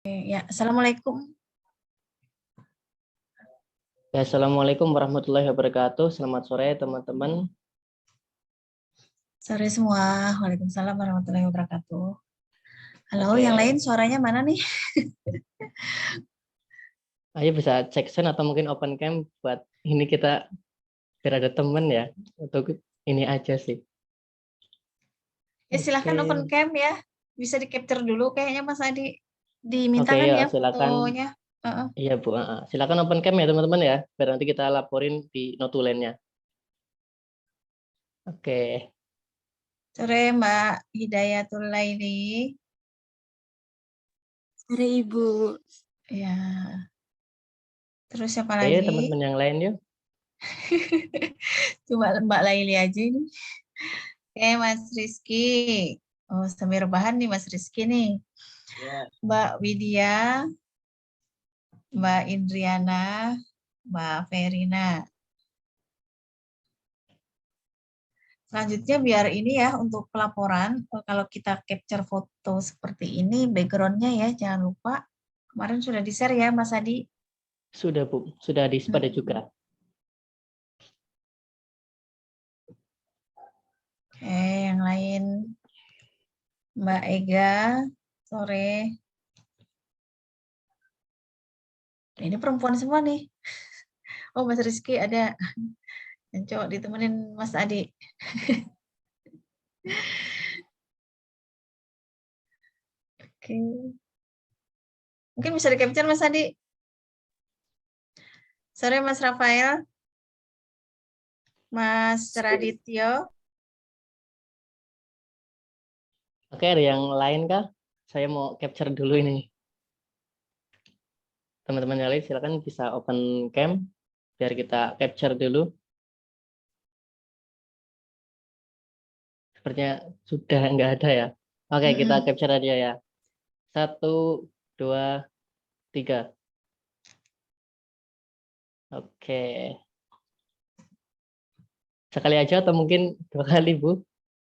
Ya, Assalamualaikum. Ya, Assalamualaikum warahmatullahi wabarakatuh. Selamat sore teman-teman. Sore semua. Waalaikumsalam warahmatullahi wabarakatuh. Halo, Oke, yang lain suaranya mana nih? ayo bisa cek sound atau mungkin open cam buat ini kita biar ada temen ya. Untuk ini aja sih. Ya, silahkan open Oke, cam ya. Bisa di-capture dulu kayaknya Mas Adi. oke Dimintakan ya ya silakan. fotonya. Iya Bu, silakan open cam ya teman-teman ya. Biar nanti kita laporin di notulennya. Oke, Sore Mbak Hidayatul Laili. Sore Ibu. Ya, terus siapa oke lagi? teman-teman yang lain yuk. Cuma Mbak Laili aja ini. Oke, Mas Rizky. Oh, sambil rebahan nih Mas Rizky nih. Mbak Widya, Mbak Indriana, Mbak Verina. Selanjutnya biar ini ya untuk pelaporan, kalau kita capture foto seperti ini, background-nya ya jangan lupa. Kemarin sudah di-share ya Mas Adi. Sudah Bu, sudah di pada juga. Oke, yang lain Mbak Ega, sore. Ini perempuan semua nih. Oh, Mas Rizky ada yang cowok ditemenin Mas Adi. Oke. Mungkin bisa di-capture Mas Adi. Sore Mas Rafael, Mas Radityo. Oke, ada yang lain kah? Saya mau capture dulu ini. Teman-teman yang lain silakan bisa open cam biar kita capture dulu. Sepertinya sudah nggak ada ya. Oke, kita capture aja ya. 1, 2, 3. Oke. Sekali aja atau mungkin 2 kali, Bu?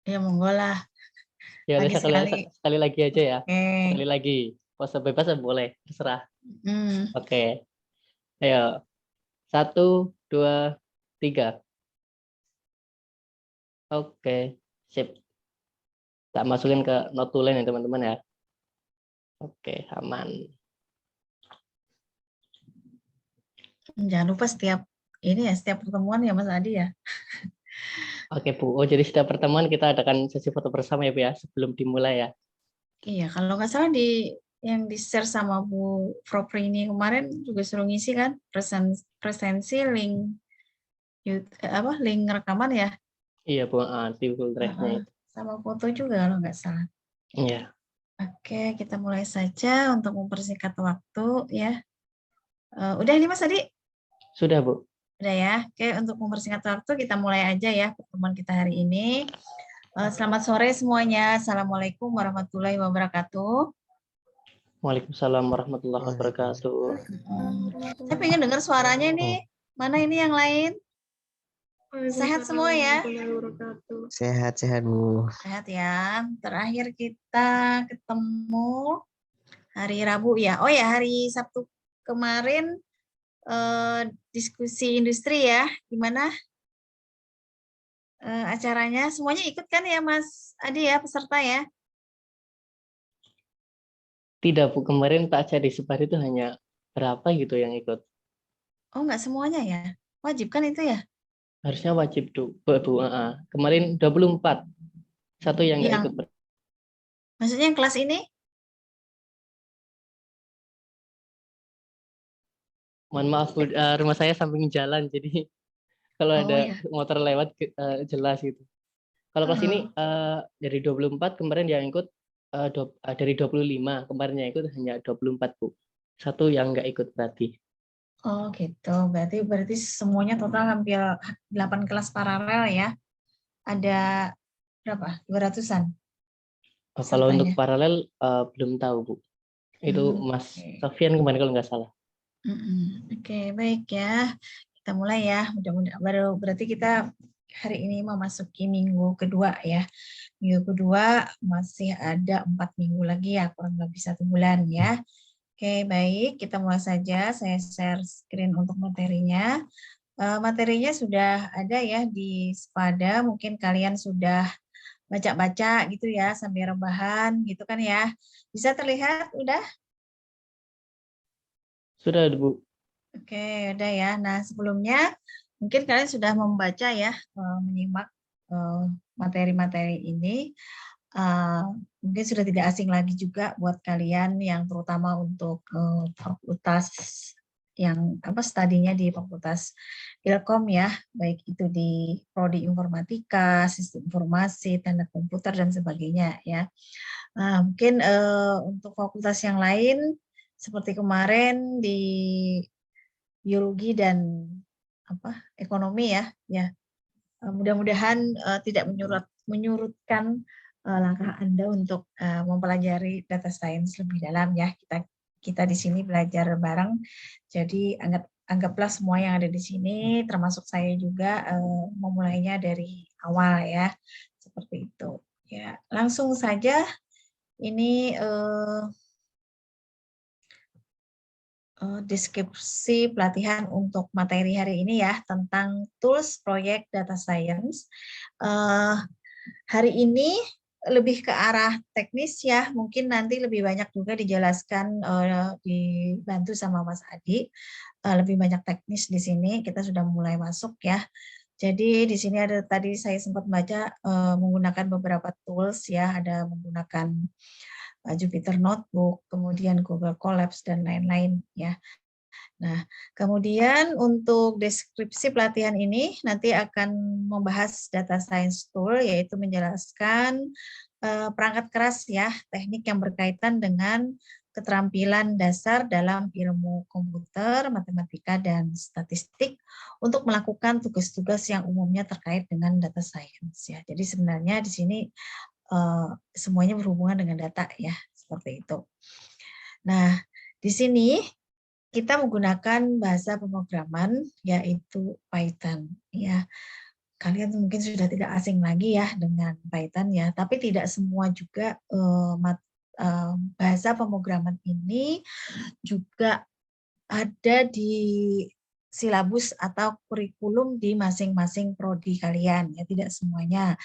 Ya monggo lah. Ya, udah Lagi sekali. sekali lagi aja ya. Oke. Sekali lagi. Pose bebas boleh, terserah. Hmm. Oke. Ayo. 1, 2, 3. Oke. Sip. Tak masukin ke notulen ya, teman-teman ya. Oke, aman. Jangan lupa setiap ini ya, setiap pertemuan ya Mas Adi ya. Oke, Bu. Oh, jadi setiap pertemuan kita adakan sesi foto bersama ya, Bu ya, sebelum dimulai ya. Iya, kalau nggak salah yang di-share sama Bu Proprini kemarin juga suruh ngisi kan presensi link link rekaman ya. Iya, Bu. Di Google Drive-nya itu. Sama foto juga kalau nggak salah. Iya. Oke, kita mulai saja untuk mempersingkat waktu ya. Udah ini Mas Adi? Sudah, Bu. Udah ya. Oke, untuk mempersingkat waktu kita mulai aja ya pertemuan kita hari ini. Selamat sore semuanya. Assalamualaikum warahmatullahi wabarakatuh. Waalaikumsalam warahmatullahi wabarakatuh. Saya pengen dengar suaranya nih. Mana ini yang lain? Sehat semua ya? Sehat-sehat Bu. Sehat ya. Terakhir kita ketemu hari Rabu ya. Oh ya, hari Sabtu kemarin diskusi industri ya. Gimana acaranya? Semuanya ikut kan ya Mas Adi ya, peserta ya? Tidak, Bu. Kemarin tak jadi sebar itu hanya berapa gitu yang ikut. Oh, nggak semuanya ya? Wajib kan itu ya? Harusnya wajib, Bu. Kemarin 24. Satu yang nggak ikut. Maksudnya yang kelas ini? Mohon maaf, Bu. Rumah saya samping jalan, jadi kalau ada ya. motor lewat jelas gitu. Kalau kelas ini dari 24 kemarin yang ikut dari 25 kemarin yang ikut hanya 24, Bu. Satu yang nggak ikut berarti. Oh gitu, berarti semuanya total hampir 8 kelas paralel ya. Ada berapa? 200-an? Kalau untuk Pesertanya. paralel belum tahu, Bu. Itu Mas Sofian kemarin kalau nggak salah. Oke, baik ya. Kita mulai ya. Mudah-mudahan berarti kita hari ini memasuki minggu kedua ya. Minggu kedua masih ada 4 minggu lagi ya, kurang lebih 1 bulan ya. Oke, baik. Kita mulai saja. Saya share screen untuk materinya. Materinya sudah ada ya di Spada. Mungkin kalian sudah baca-baca gitu ya, sambil rebahan gitu kan ya. Bisa terlihat? Udah? Sudah, Bu. Oke, udah ya. Nah, sebelumnya mungkin kalian sudah membaca ya, menyimak materi-materi ini. Mungkin sudah tidak asing lagi juga buat kalian yang terutama untuk fakultas yang studinya di Fakultas Ilkom ya, baik itu di Prodi Informatika, Sistem Informasi, Teknik Komputer dan sebagainya ya. Mungkin untuk fakultas yang lain seperti kemarin di biologi dan ekonomi ya, mudah-mudahan tidak menyurutkan langkah Anda untuk mempelajari data science lebih dalam ya. Kita di sini belajar bareng. Jadi anggaplah semua yang ada di sini, termasuk saya juga memulainya dari awal ya, seperti itu. Ya, langsung saja ini deskripsi pelatihan untuk materi hari ini ya tentang tools proyek data science. Hari ini lebih ke arah teknis ya, mungkin nanti lebih banyak juga dijelaskan dibantu sama Mas Adi. Lebih banyak teknis di sini, kita sudah mulai masuk ya. Jadi di sini ada tadi saya sempat baca menggunakan beberapa tools ya, ada menggunakan Jupyter Notebook, kemudian Google Colabs dan lain-lain ya. Nah, kemudian untuk deskripsi pelatihan ini nanti akan membahas data science tool, yaitu menjelaskan perangkat keras ya, teknik yang berkaitan dengan keterampilan dasar dalam ilmu komputer, matematika, dan statistik untuk melakukan tugas-tugas yang umumnya terkait dengan data science ya. Jadi sebenarnya di sini semuanya berhubungan dengan data ya, seperti itu. Nah, di sini kita menggunakan bahasa pemrograman yaitu Python ya. Kalian mungkin sudah tidak asing lagi ya dengan Python ya, tapi tidak semua juga bahasa pemrograman ini juga ada di silabus atau kurikulum di masing-masing prodi kalian ya, tidak semuanya.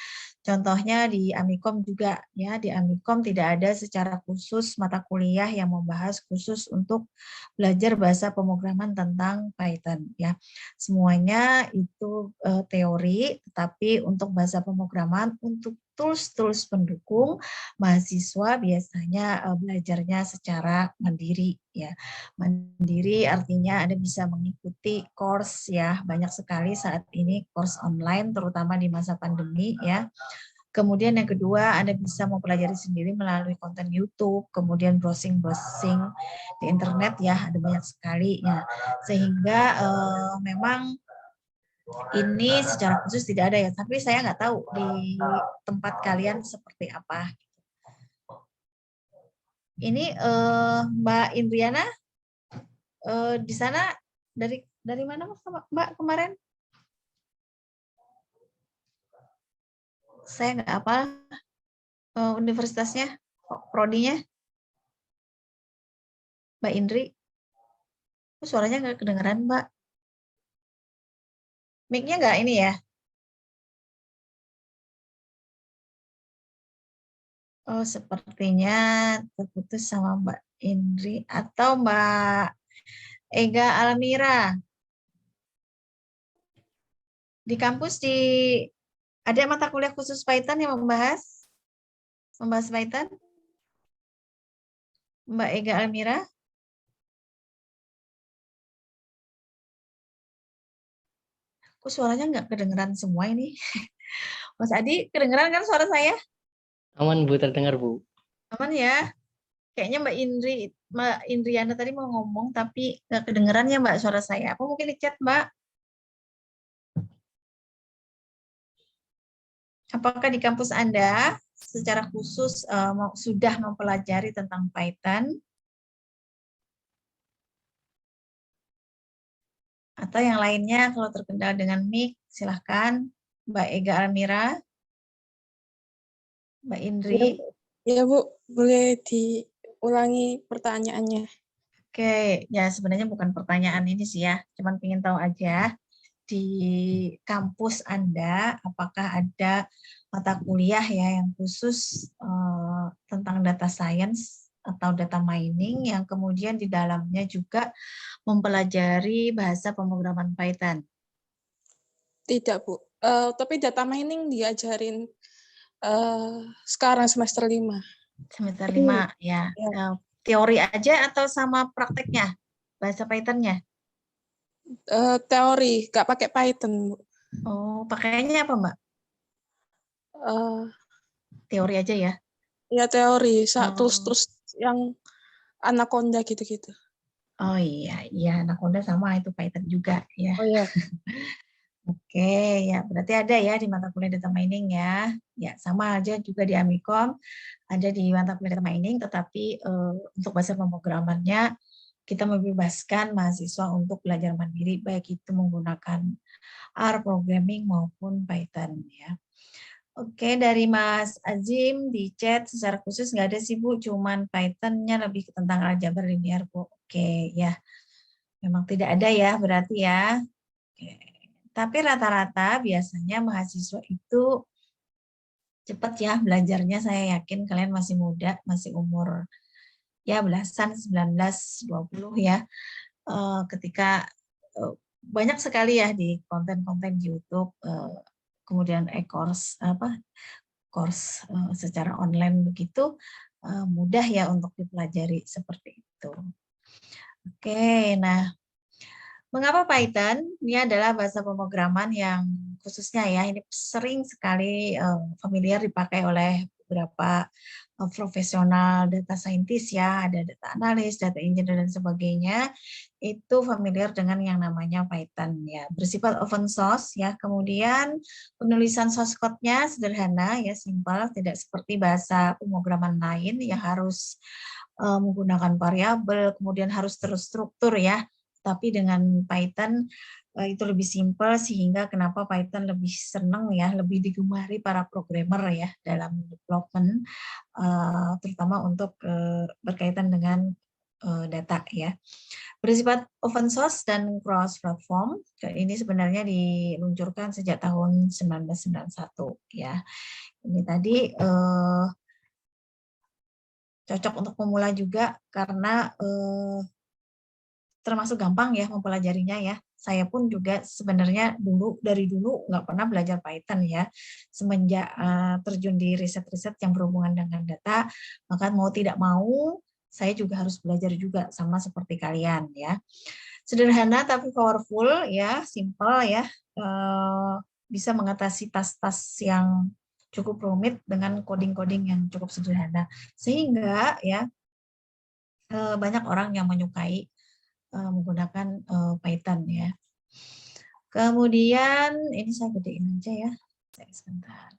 Contohnya di Amikom juga ya, di Amikom tidak ada secara khusus mata kuliah yang membahas khusus untuk belajar bahasa pemrograman tentang Python ya. Semuanya itu teori, tetapi untuk bahasa pemrograman untuk tools-tools pendukung mahasiswa biasanya belajarnya secara mandiri ya. Mandiri artinya Anda bisa mengikuti course ya, banyak sekali saat ini course online terutama di masa pandemi ya. Kemudian yang kedua, Anda bisa mempelajari sendiri melalui konten YouTube, kemudian browsing-browsing di internet ya, ada banyak sekali ya. Sehingga memang ini secara khusus tidak ada ya, tapi saya nggak tahu di tempat kalian seperti apa. Ini Mbak Indriana di sana dari mana Mbak kemarin? Saya nggak apa universitasnya, prodinya. Mbak Indri, suaranya nggak kedengeran Mbak. Mic-nya nggak ini ya? Oh, sepertinya terputus sama Mbak Indri atau Mbak Ega Almira. Di kampus ada mata kuliah khusus Python yang membahas Python? Mbak Ega Almira? Kok suaranya nggak kedengeran semua ini? Mas Adi, kedengeran kan suara saya? Aman, Bu, terdengar, Bu. Aman ya? Kayaknya Mbak Indriana tadi mau ngomong, tapi nggak kedengeran ya Mbak suara saya. Apa mungkin di chat Mbak? Apakah di kampus Anda secara khusus sudah mempelajari tentang Python? Atau yang lainnya kalau terkendala dengan mic, silahkan Mbak Ega Almira, Mbak Indri. Ya Bu, boleh diulangi pertanyaannya. Oke, ya sebenarnya bukan pertanyaan ini sih ya, cuman pengen tahu aja di kampus Anda apakah ada mata kuliah ya yang khusus tentang data science atau data mining yang kemudian di dalamnya juga mempelajari bahasa pemrograman Python. Tidak, Bu. Tapi data mining diajarin sekarang semester 5. Semester 5 ya. Ya. Teori aja atau sama prakteknya bahasa Python-nya? Teori, nggak pakai Python, Bu. Oh, pakainya apa, Mbak? Teori aja ya? Ya teori, Oh. terus yang Anaconda gitu-gitu. Oh iya, Anaconda sama itu Python juga ya. Oh iya. Oke, ya berarti ada ya di mata kuliah data mining ya. Ya sama aja juga di Amikom ada di mata kuliah data mining, tetapi untuk bahasa pemrogramannya kita membebaskan mahasiswa untuk belajar mandiri, baik itu menggunakan R programming maupun Python ya. Oke, dari Mas Azim di chat secara khusus nggak ada sih Bu, cuman Python-nya lebih ke tentang aljabar linear Bu. Oke, ya. Memang tidak ada ya berarti ya. Oke. Tapi rata-rata biasanya mahasiswa itu cepat ya belajarnya, saya yakin kalian masih muda, masih umur ya belasan, 19, 20 ya. Ketika banyak sekali ya di konten-konten di YouTube, kemudian course secara online begitu, mudah ya untuk dipelajari seperti itu. Oke, nah mengapa Python? Ini adalah bahasa pemrograman yang khususnya ya, ini sering sekali familiar dipakai oleh beberapa profesional data scientist ya, ada data analis, data engineer dan sebagainya, itu familiar dengan yang namanya Python ya, bersifat open source ya, kemudian penulisan source code-nya sederhana ya, simpel, tidak seperti bahasa pemrograman lain yang harus menggunakan variabel, kemudian harus terstruktur ya. Tapi dengan Python itu lebih simpel, sehingga kenapa Python lebih senang ya, lebih digemari para programmer ya dalam development, terutama untuk berkaitan dengan data ya. Bersifat open source dan cross platform. Ini sebenarnya diluncurkan sejak tahun 1991 ya. Ini tadi cocok untuk pemula juga karena termasuk gampang ya mempelajarinya ya. Saya pun juga sebenarnya dari dulu nggak pernah belajar Python ya. Semenjak terjun di riset-riset yang berhubungan dengan data, maka mau tidak mau saya juga harus belajar juga sama seperti kalian ya. Sederhana tapi powerful ya, simple ya. Bisa mengatasi tas-tas yang cukup rumit dengan coding-coding yang cukup sederhana. Sehingga ya banyak orang yang menyukai menggunakan Python ya. Kemudian ini saya gedein aja ya. Sebentar.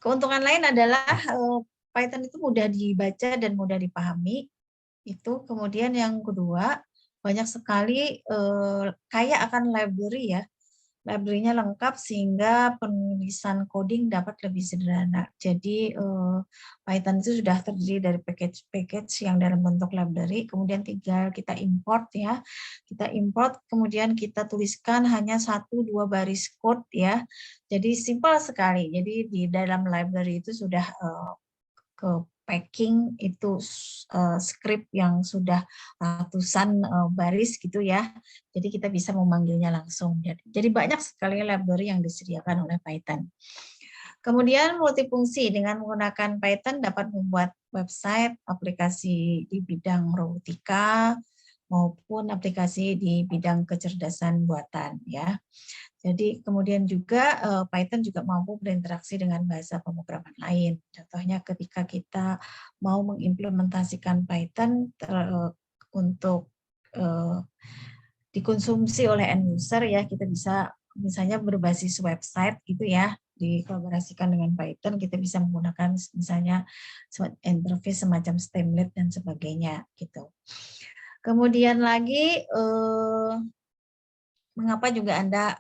Keuntungan lain adalah Python itu mudah dibaca dan mudah dipahami. Itu kemudian yang kedua, banyak sekali kaya akan library ya. Library-nya lengkap sehingga penulisan coding dapat lebih sederhana. Jadi Python itu sudah terdiri dari package-package yang dalam bentuk library, kemudian tinggal kita import ya. Kita import, kemudian kita tuliskan hanya 1-2 baris code ya. Jadi simpel sekali. Jadi di dalam library itu sudah ke packing itu script yang sudah ratusan baris gitu ya. Jadi kita bisa memanggilnya langsung. Jadi banyak sekali library yang disediakan oleh Python. Kemudian multifungsi, dengan menggunakan Python dapat membuat website, aplikasi di bidang robotika maupun aplikasi di bidang kecerdasan buatan ya. Jadi kemudian juga Python juga mampu berinteraksi dengan bahasa pemrograman lain. Contohnya ketika kita mau mengimplementasikan Python untuk dikonsumsi oleh end user ya, kita bisa misalnya berbasis website gitu ya, dikolaborasikan dengan Python, kita bisa menggunakan misalnya interface semacam Streamlit dan sebagainya gitu. Kemudian lagi mengapa juga Anda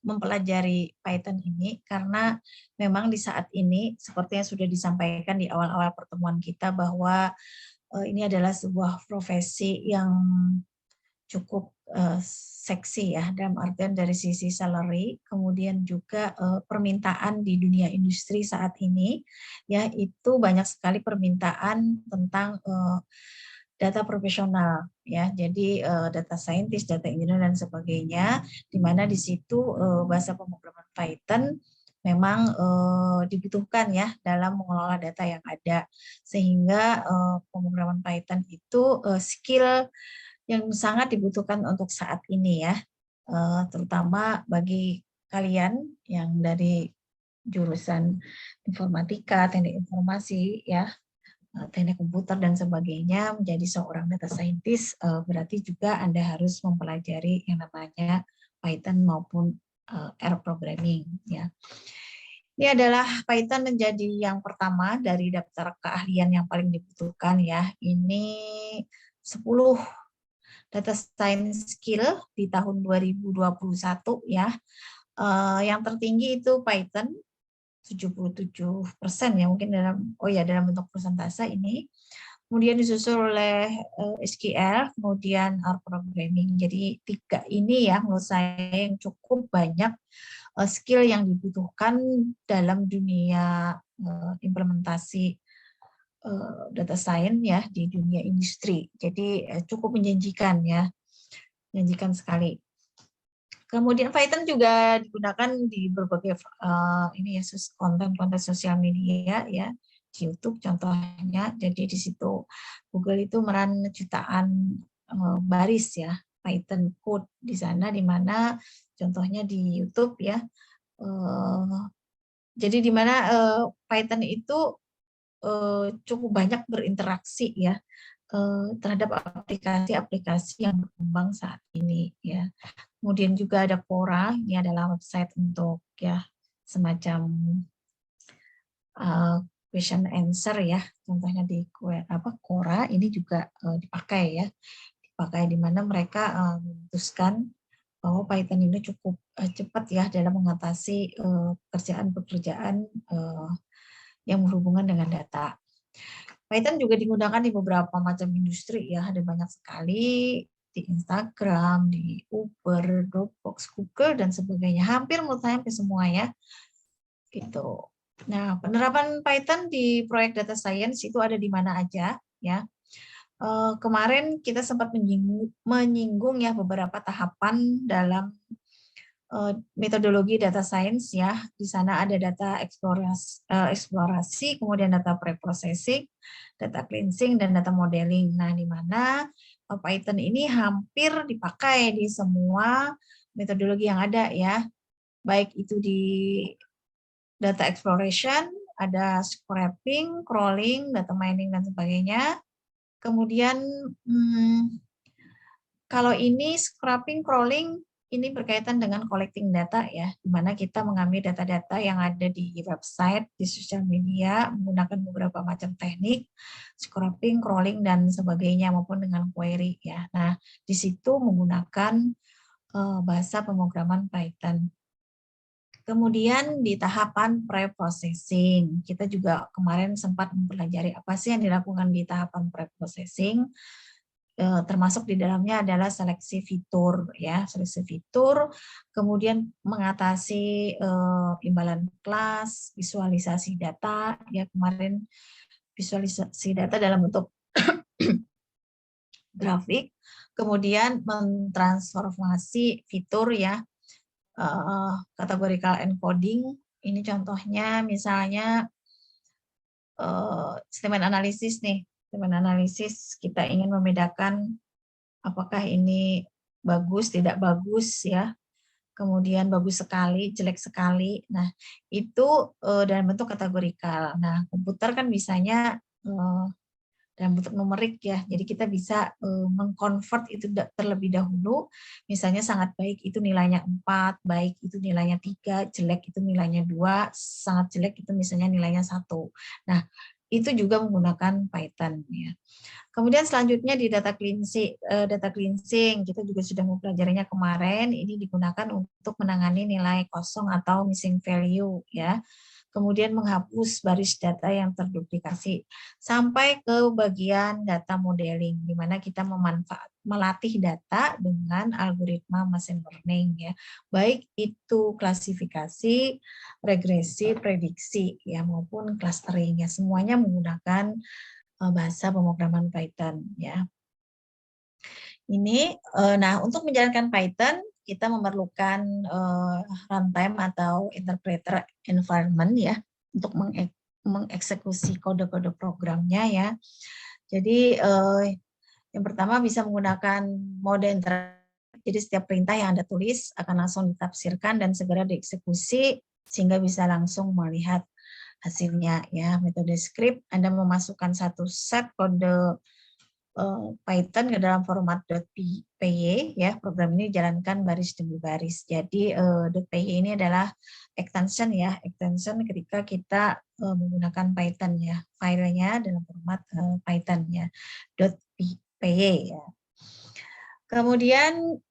mempelajari Python ini karena memang di saat ini seperti yang sudah disampaikan di awal-awal pertemuan kita bahwa ini adalah sebuah profesi yang cukup seksi ya, dalam artian dari sisi salary, kemudian juga permintaan di dunia industri saat ini ya, itu banyak sekali permintaan tentang data profesional ya, jadi data scientist, data engineer dan sebagainya, di mana di situ bahasa pemrograman Python memang dibutuhkan ya dalam mengelola data yang ada, sehingga pemrograman Python itu skill yang sangat dibutuhkan untuk saat ini ya, terutama bagi kalian yang dari jurusan informatika, teknik informasi ya, teknik komputer dan sebagainya, menjadi seorang data scientist berarti juga Anda harus mempelajari yang namanya Python maupun R programming ya. Ini adalah Python menjadi yang pertama dari daftar keahlian yang paling dibutuhkan ya. Ini 10 data science skill di tahun 2021 ya. Yang tertinggi itu Python 77% ya, mungkin dalam bentuk persentase ini. Kemudian disusul oleh SQL, kemudian R programming. Jadi 3 ini ya menurut saya yang cukup banyak skill yang dibutuhkan dalam dunia implementasi data science ya di dunia industri. Jadi cukup menjanjikan ya, menjanjikan sekali. Kemudian Python juga digunakan di berbagai ini ya, konten-konten sosial media ya, di YouTube contohnya. Jadi di situ Google itu meran jutaan baris ya Python code di sana, di mana contohnya di YouTube ya. Jadi di mana Python itu cukup banyak berinteraksi ya terhadap aplikasi-aplikasi yang berkembang saat ini ya. Kemudian juga ada Quora, ini adalah website untuk ya semacam question answer ya. Contohnya di Quora ini juga dipakai ya. Dipakai di mana mereka memutuskan bahwa Python ini cukup cepat ya dalam mengatasi pekerjaan-pekerjaan yang berhubungan dengan data. Python juga digunakan di beberapa macam industri ya, ada banyak sekali di Instagram, di Uber, Dropbox, Google dan sebagainya. Hampir menurut saya hampir semua ya. Gitu. Nah, penerapan Python di proyek data science itu ada di mana aja ya. Kemarin kita sempat menyinggung ya beberapa tahapan dalam metodologi data science ya. Di sana ada data eksplorasi, kemudian data preprocessing, data cleansing, dan data modeling. Nah, di mana Python ini hampir dipakai di semua metodologi yang ada ya. Baik itu di data exploration, ada scraping, crawling, data mining, dan sebagainya. Kemudian kalau ini scraping, crawling, ini berkaitan dengan collecting data ya, di mana kita mengambil data-data yang ada di website, di sosial media, menggunakan beberapa macam teknik, scraping, crawling, dan sebagainya, maupun dengan query ya. Nah, di situ menggunakan bahasa pemrograman Python. Kemudian di tahapan pre-processing, kita juga kemarin sempat mempelajari apa sih yang dilakukan di tahapan pre-processing. Termasuk di dalamnya adalah seleksi fitur ya, seleksi fitur, kemudian mengatasi imbalan kelas, visualisasi data ya, kemarin visualisasi data dalam bentuk grafik, kemudian mentransformasi fitur ya, categorical encoding. Ini contohnya misalnya sentimen analisis nih. Sentimen analisis kita ingin membedakan apakah ini bagus, tidak bagus ya. Kemudian bagus sekali, jelek sekali. Nah, itu dalam bentuk kategorikal. Nah, komputer kan bisanya dalam bentuk numerik ya. Jadi kita bisa mengkonvert itu terlebih dahulu. Misalnya sangat baik itu nilainya 4, baik itu nilainya 3, jelek itu nilainya 2, sangat jelek itu misalnya nilainya 1. Nah, itu juga menggunakan Python ya. Kemudian selanjutnya di data cleansing kita juga sudah mempelajarinya kemarin. Ini digunakan untuk menangani nilai kosong atau missing value ya. Kemudian menghapus baris data yang terduplikasi sampai ke bagian data modeling di mana kita melatih data dengan algoritma machine learning ya. Baik itu klasifikasi, regresi, prediksi ya maupun clustering ya, semuanya menggunakan bahasa pemrograman Python ya. Ini nah untuk menjalankan Python kita memerlukan runtime atau interpreter environment ya untuk mengeksekusi kode-kode programnya ya. Jadi yang pertama bisa menggunakan mode interaktif. Jadi setiap perintah yang Anda tulis akan langsung ditafsirkan dan segera dieksekusi sehingga bisa langsung melihat hasilnya ya. Metode script Anda memasukkan satu set kode Python ke dalam format .py ya. Program ini dijalankan baris demi baris. Jadi .py ini adalah extension ya, extension ketika kita menggunakan Python ya. Filenya dalam format Python ya. .py ya. Kemudian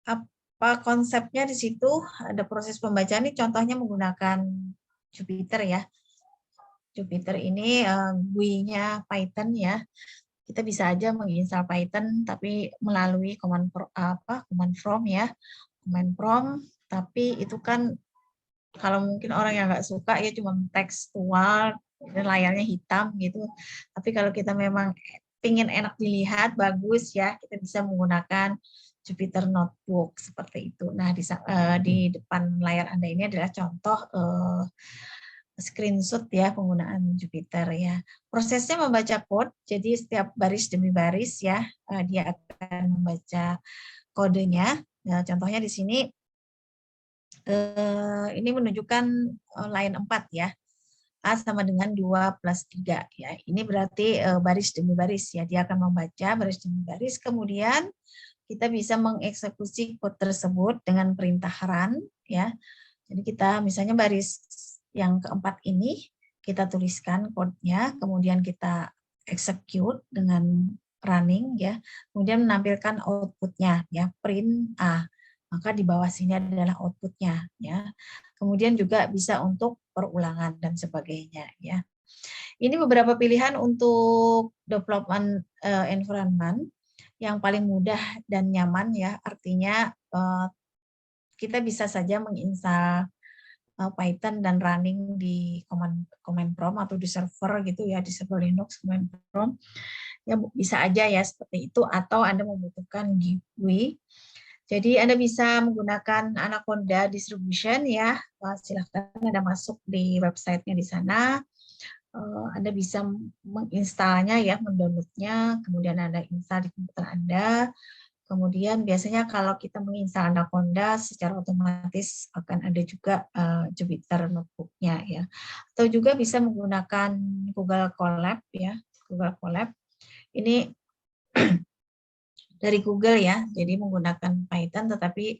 apa konsepnya di situ? Ada proses pembacaan ini contohnya menggunakan Jupyter ya. Jupyter ini GUI-nya Python ya. Kita bisa aja menginstal Python tapi melalui command prompt ya, command prompt. Tapi itu kan kalau mungkin orang yang nggak suka ya cuma tekstual, layarnya hitam gitu. Tapi kalau kita memang ingin enak dilihat, bagus ya, kita bisa menggunakan Jupyter Notebook seperti itu. Nah di depan layar Anda ini adalah contoh screenshot ya penggunaan Jupyter ya. Prosesnya membaca code, jadi setiap baris demi baris ya dia akan membaca kodenya. Nah, contohnya di sini ini menunjukkan line 4 ya. A sama dengan 2 plus 3 ya. Ini berarti baris demi baris ya. Dia akan membaca baris demi baris, kemudian kita bisa mengeksekusi kode tersebut dengan perintah run ya. Jadi kita misalnya baris yang keempat ini kita tuliskan kodenya, kemudian kita execute dengan running ya, kemudian menampilkan outputnya ya, print A, maka di bawah sini adalah outputnya ya. Kemudian juga bisa untuk perulangan dan sebagainya ya. Ini beberapa pilihan untuk development environment yang paling mudah dan nyaman ya, artinya kita bisa saja menginstal Python dan running di command prompt atau di server gitu ya, di server Linux command prompt ya, bisa aja ya seperti itu, atau Anda membutuhkan GUI. Jadi Anda bisa menggunakan Anaconda distribution ya, silahkan Anda masuk di websitenya di sana. Anda bisa menginstalnya ya, mendownloadnya, kemudian Anda install di komputer Anda. Kemudian biasanya kalau kita menginstal Anaconda secara otomatis akan ada juga Jupyter Notebook-nya ya. Atau juga bisa menggunakan Google Colab ya, Google Colab. Ini dari Google ya, jadi menggunakan Python tetapi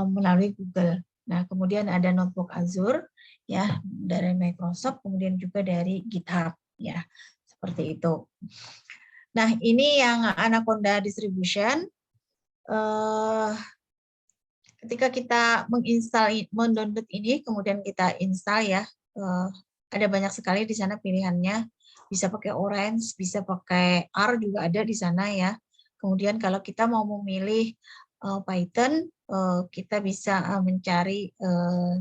melalui Google. Nah, kemudian ada Notebook Azure ya dari Microsoft, kemudian juga dari GitHub ya, seperti itu. Nah, ini yang Anaconda distribution. Ketika kita mendownload ini, kemudian kita install ya, ada banyak sekali di sana pilihannya. Bisa pakai Orange, bisa pakai R juga ada di sana ya. Kemudian kalau kita mau memilih Python, kita bisa mencari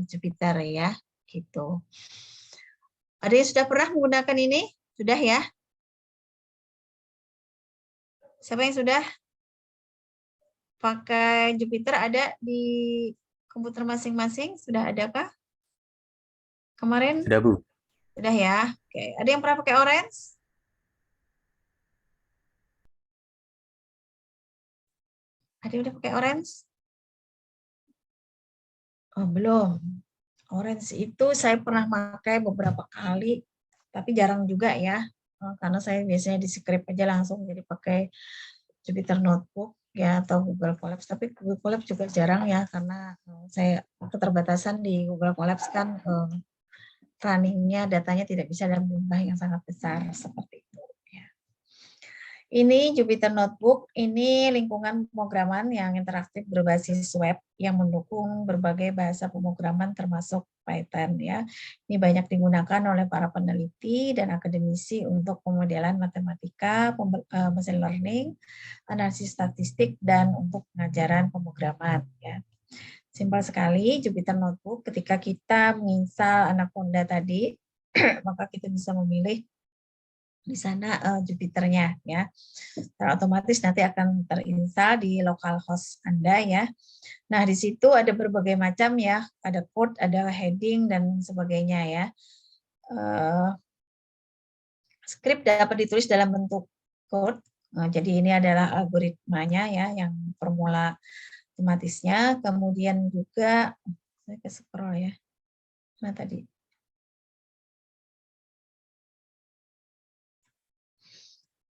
Jupyter ya, gitu. Ada yang sudah pernah menggunakan ini? Sudah ya? Siapa yang sudah pakai Jupyter? Ada di komputer masing-masing? Sudah adakah? Kemarin? Sudah, Bu. Sudah ya. Oke. Ada yang pernah pakai Orange? Ada yang udah pakai Orange? Oh, belum. Orange itu saya pernah pakai beberapa kali, tapi jarang juga ya. Karena saya biasanya di script aja langsung, jadi pakai Jupyter Notebook ya atau Google Colab. Tapi Google Colab juga jarang ya, karena saya keterbatasan di Google Colab kan runningnya datanya tidak bisa dalam jumlah yang sangat besar seperti itu. Ya. Ini Jupyter Notebook, ini lingkungan pemrograman yang interaktif berbasis web yang mendukung berbagai bahasa pemrograman termasuk Python ya. Ini banyak digunakan oleh para peneliti dan akademisi untuk pemodelan matematika, machine learning, analisis statistik dan untuk pengajaran pemrograman ya. Simpel sekali Jupyter Notebook ketika kita menginstal Anaconda tadi maka kita bisa memilih di sana Jupyter-nya ya. Secara otomatis nanti akan terinstal di localhost Anda ya. Nah, di situ ada berbagai macam ya, ada code, ada heading dan sebagainya ya. Script dapat ditulis dalam bentuk code. Nah, jadi ini adalah algoritmanya ya, yang formula matematisnya. Kemudian juga saya ke scroll ya. Nah, tadi.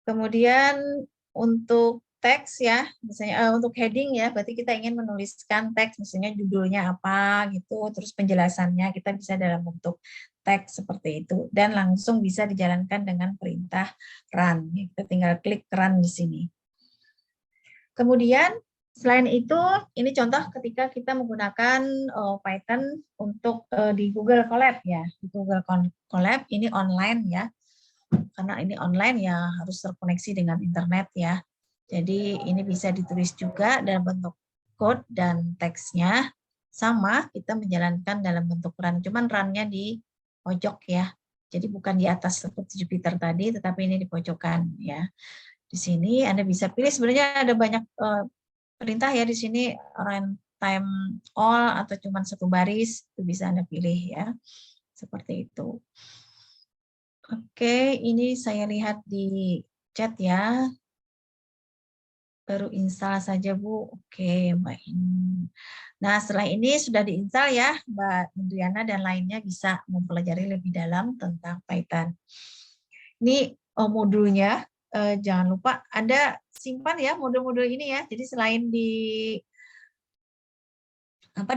Kemudian untuk teks ya, misalnya untuk heading ya, berarti kita ingin menuliskan teks, misalnya judulnya apa gitu, terus penjelasannya kita bisa dalam bentuk teks seperti itu, dan langsung bisa dijalankan dengan perintah run. Kita tinggal klik run di sini. Kemudian selain itu, ini contoh ketika kita menggunakan Python untuk di Google Colab ya, di Google Colab ini online ya. Karena ini online ya harus terkoneksi dengan internet ya. Jadi ini bisa ditulis juga dalam bentuk code dan teksnya sama kita menjalankan dalam bentuk run. Cuman run-nya di pojok ya. Jadi bukan di atas seperti Jupyter tadi, tetapi ini di pojokan ya. Di sini Anda bisa pilih, sebenarnya ada banyak perintah ya di sini, run time all atau cuman satu baris, itu bisa Anda pilih ya. Seperti itu. Oke, ini saya lihat di chat ya. Baru install saja, Bu. Oke, Mbak ini. Nah, setelah ini sudah diinstal ya, Mbak Indriana dan lainnya bisa mempelajari lebih dalam tentang Python. Ini modulnya, jangan lupa Anda simpan ya modul-modul ini ya. Jadi selain di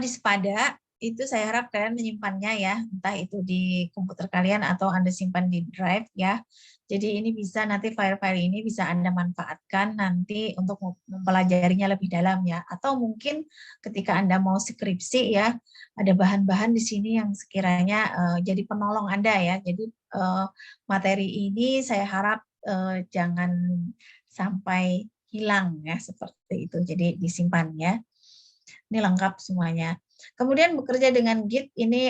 Spada, itu saya harap kalian menyimpannya ya, entah itu di komputer kalian atau Anda simpan di drive ya. Jadi ini bisa nanti file-file ini bisa Anda manfaatkan nanti untuk mempelajarinya lebih dalam ya. Atau mungkin ketika Anda mau skripsi ya, ada bahan-bahan di sini yang sekiranya jadi penolong Anda ya. Jadi materi ini saya harap jangan sampai hilang ya, seperti itu. Jadi disimpan ya. Ini lengkap semuanya. Kemudian bekerja dengan Git ini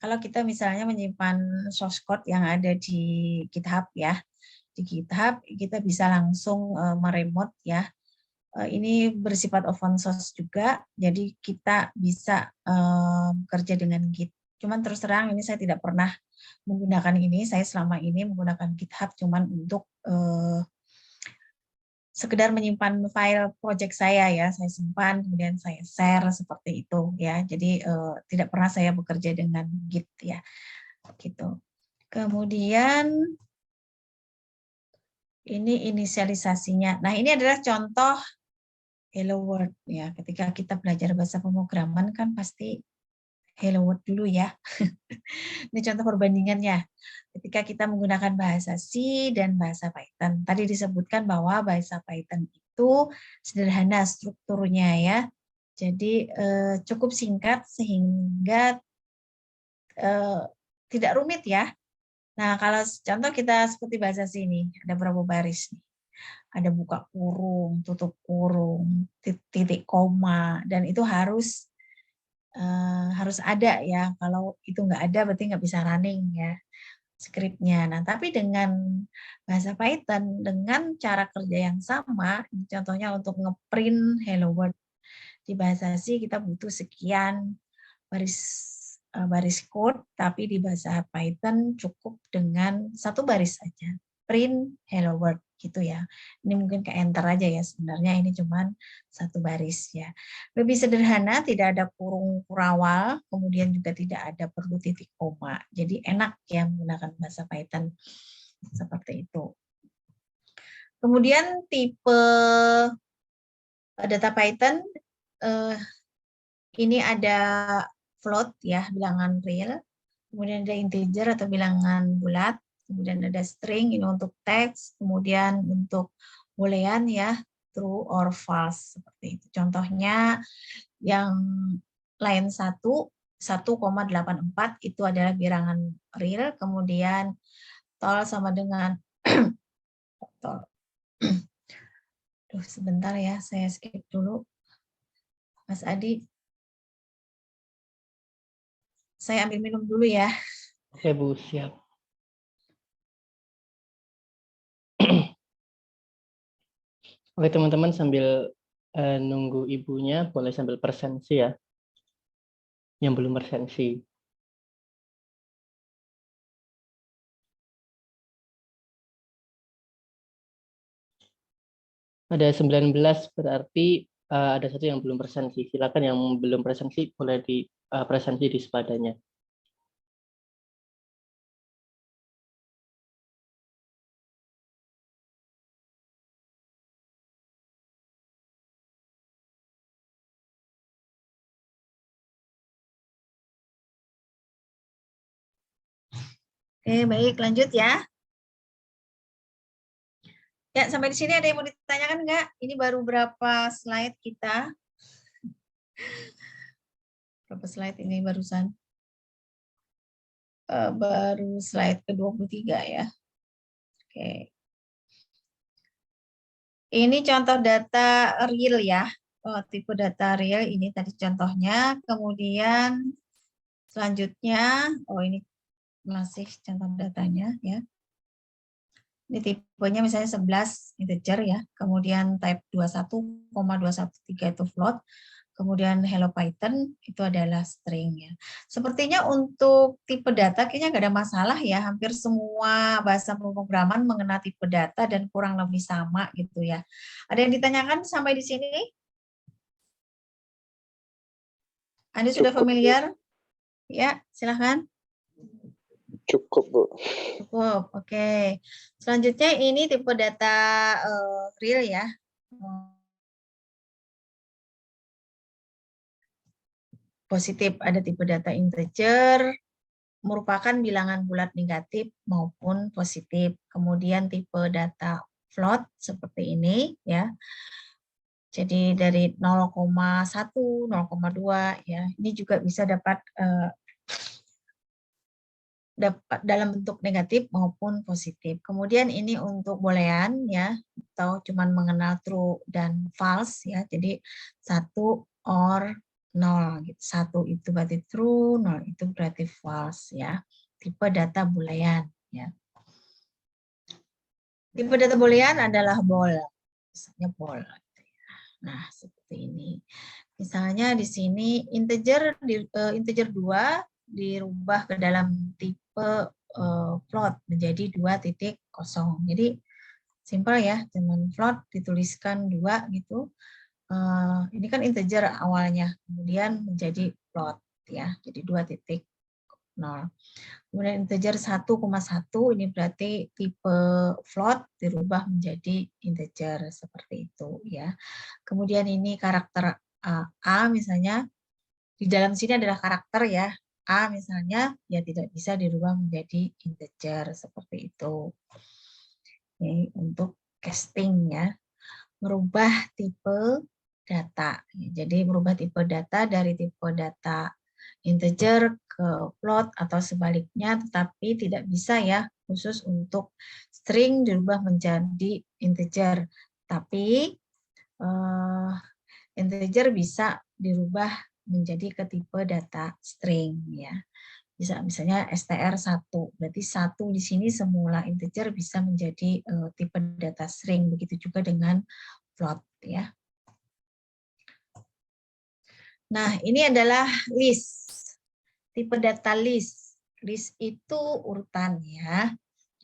kalau kita misalnya menyimpan source code yang ada di GitHub ya. Di GitHub kita bisa langsung meremote ya. Ini bersifat open source juga, jadi kita bisa bekerja dengan Git. Cuman terus terang ini saya tidak pernah menggunakan ini. Saya selama ini menggunakan GitHub cuman untuk sekedar menyimpan file project saya ya, saya simpan kemudian saya share seperti itu ya. Jadi tidak pernah saya bekerja dengan Git ya, gitu. Kemudian ini inisialisasinya. Nah, ini adalah contoh Hello World ya. Ketika kita belajar bahasa pemrograman kan pasti Hello World dulu ya. Ini contoh perbandingannya. Ketika kita menggunakan bahasa C dan bahasa Python. Tadi disebutkan bahwa bahasa Python itu sederhana strukturnya ya. Jadi cukup singkat sehingga tidak rumit ya. Nah, kalau contoh kita seperti bahasa C ini, ada berapa baris nih? Ada buka kurung, tutup kurung, titik koma, dan itu harus ada ya. Kalau itu nggak ada berarti nggak bisa running ya skripnya. Nah, tapi dengan bahasa Python dengan cara kerja yang sama, contohnya untuk ngeprint hello world di bahasa C kita butuh sekian baris code, tapi di bahasa Python cukup dengan satu baris saja, print hello world gitu ya. Ini mungkin ke enter aja ya, sebenarnya ini cuman satu baris ya. Lebih sederhana, tidak ada kurung kurawal, kemudian juga tidak ada perlu titik koma. Jadi enak ya menggunakan bahasa Python seperti itu. Kemudian tipe data Python ini ada float ya, bilangan real. kemudian ada integer atau bilangan bulat, kemudian ada string ini untuk teks, kemudian untuk boolean ya, true or false seperti itu. Contohnya yang line 1,84 itu adalah bilangan real, kemudian tol sama dengan tol. Duh, sebentar ya, saya skip dulu. Mas Adi, saya ambil minum dulu ya. Oke Bu, siap. Oke teman-teman, sambil nunggu ibunya, boleh sambil presensi ya, yang belum presensi. Ada 19, berarti ada satu yang belum presensi. Silakan yang belum presensi boleh di presensi di sepadanya. Oke, baik, lanjut ya. Ya, sampai di sini ada yang mau ditanyakan nggak? Ini baru berapa slide kita? Berapa slide ini barusan? Baru slide ke-23 ya. Oke. Ini contoh data real ya. Tipe data real ini tadi contohnya. Kemudian selanjutnya, ini masih contoh datanya ya. Ini tipenya misalnya 11 integer ya. Kemudian type 21,213 itu float. Kemudian Hello Python itu adalah string ya. Sepertinya untuk tipe data kayaknya nggak ada masalah ya. Hampir semua bahasa pemrograman mengenal tipe data dan kurang lebih sama gitu ya. Ada yang ditanyakan sampai di sini? Anda sudah familiar? Ya, silahkan. Cukup, Bu. Cukup, oke. Selanjutnya ini tipe data real ya. Positif, ada tipe data integer, merupakan bilangan bulat negatif maupun positif. Kemudian tipe data float seperti ini ya. Jadi dari 0,1, 0,2 ya. Ini juga bisa dapat dalam bentuk negatif maupun positif. Kemudian ini untuk boolean ya, atau cuman mengenal true dan false ya. Jadi 1 or 0 gitu. 1 itu berarti true, 0 itu berarti false ya. Tipe data boolean ya. Tipe data boolean adalah bool. Misalnya bool. Nah, seperti ini. Misalnya di sini integer 2 dirubah ke dalam tipe float menjadi 2.0. Jadi simpel ya, cuman float dituliskan 2 gitu. Ini kan integer awalnya, kemudian menjadi float ya, jadi 2.0. Kemudian integer 1,1 ini berarti tipe float dirubah menjadi integer seperti itu ya. Kemudian ini karakter A misalnya, di dalam sini adalah karakter ya. A misalnya ya tidak bisa dirubah menjadi integer seperti itu. Ini untuk casting ya. Merubah tipe data. Jadi merubah tipe data dari tipe data integer ke float atau sebaliknya, tetapi tidak bisa ya khusus untuk string dirubah menjadi integer. Tapi integer bisa dirubah menjadi ke tipe data string ya. Bisa misalnya str1, berarti 1 di sini semula integer bisa menjadi tipe data string, begitu juga dengan float ya. Nah, ini adalah list. Tipe data list. List itu urutan ya.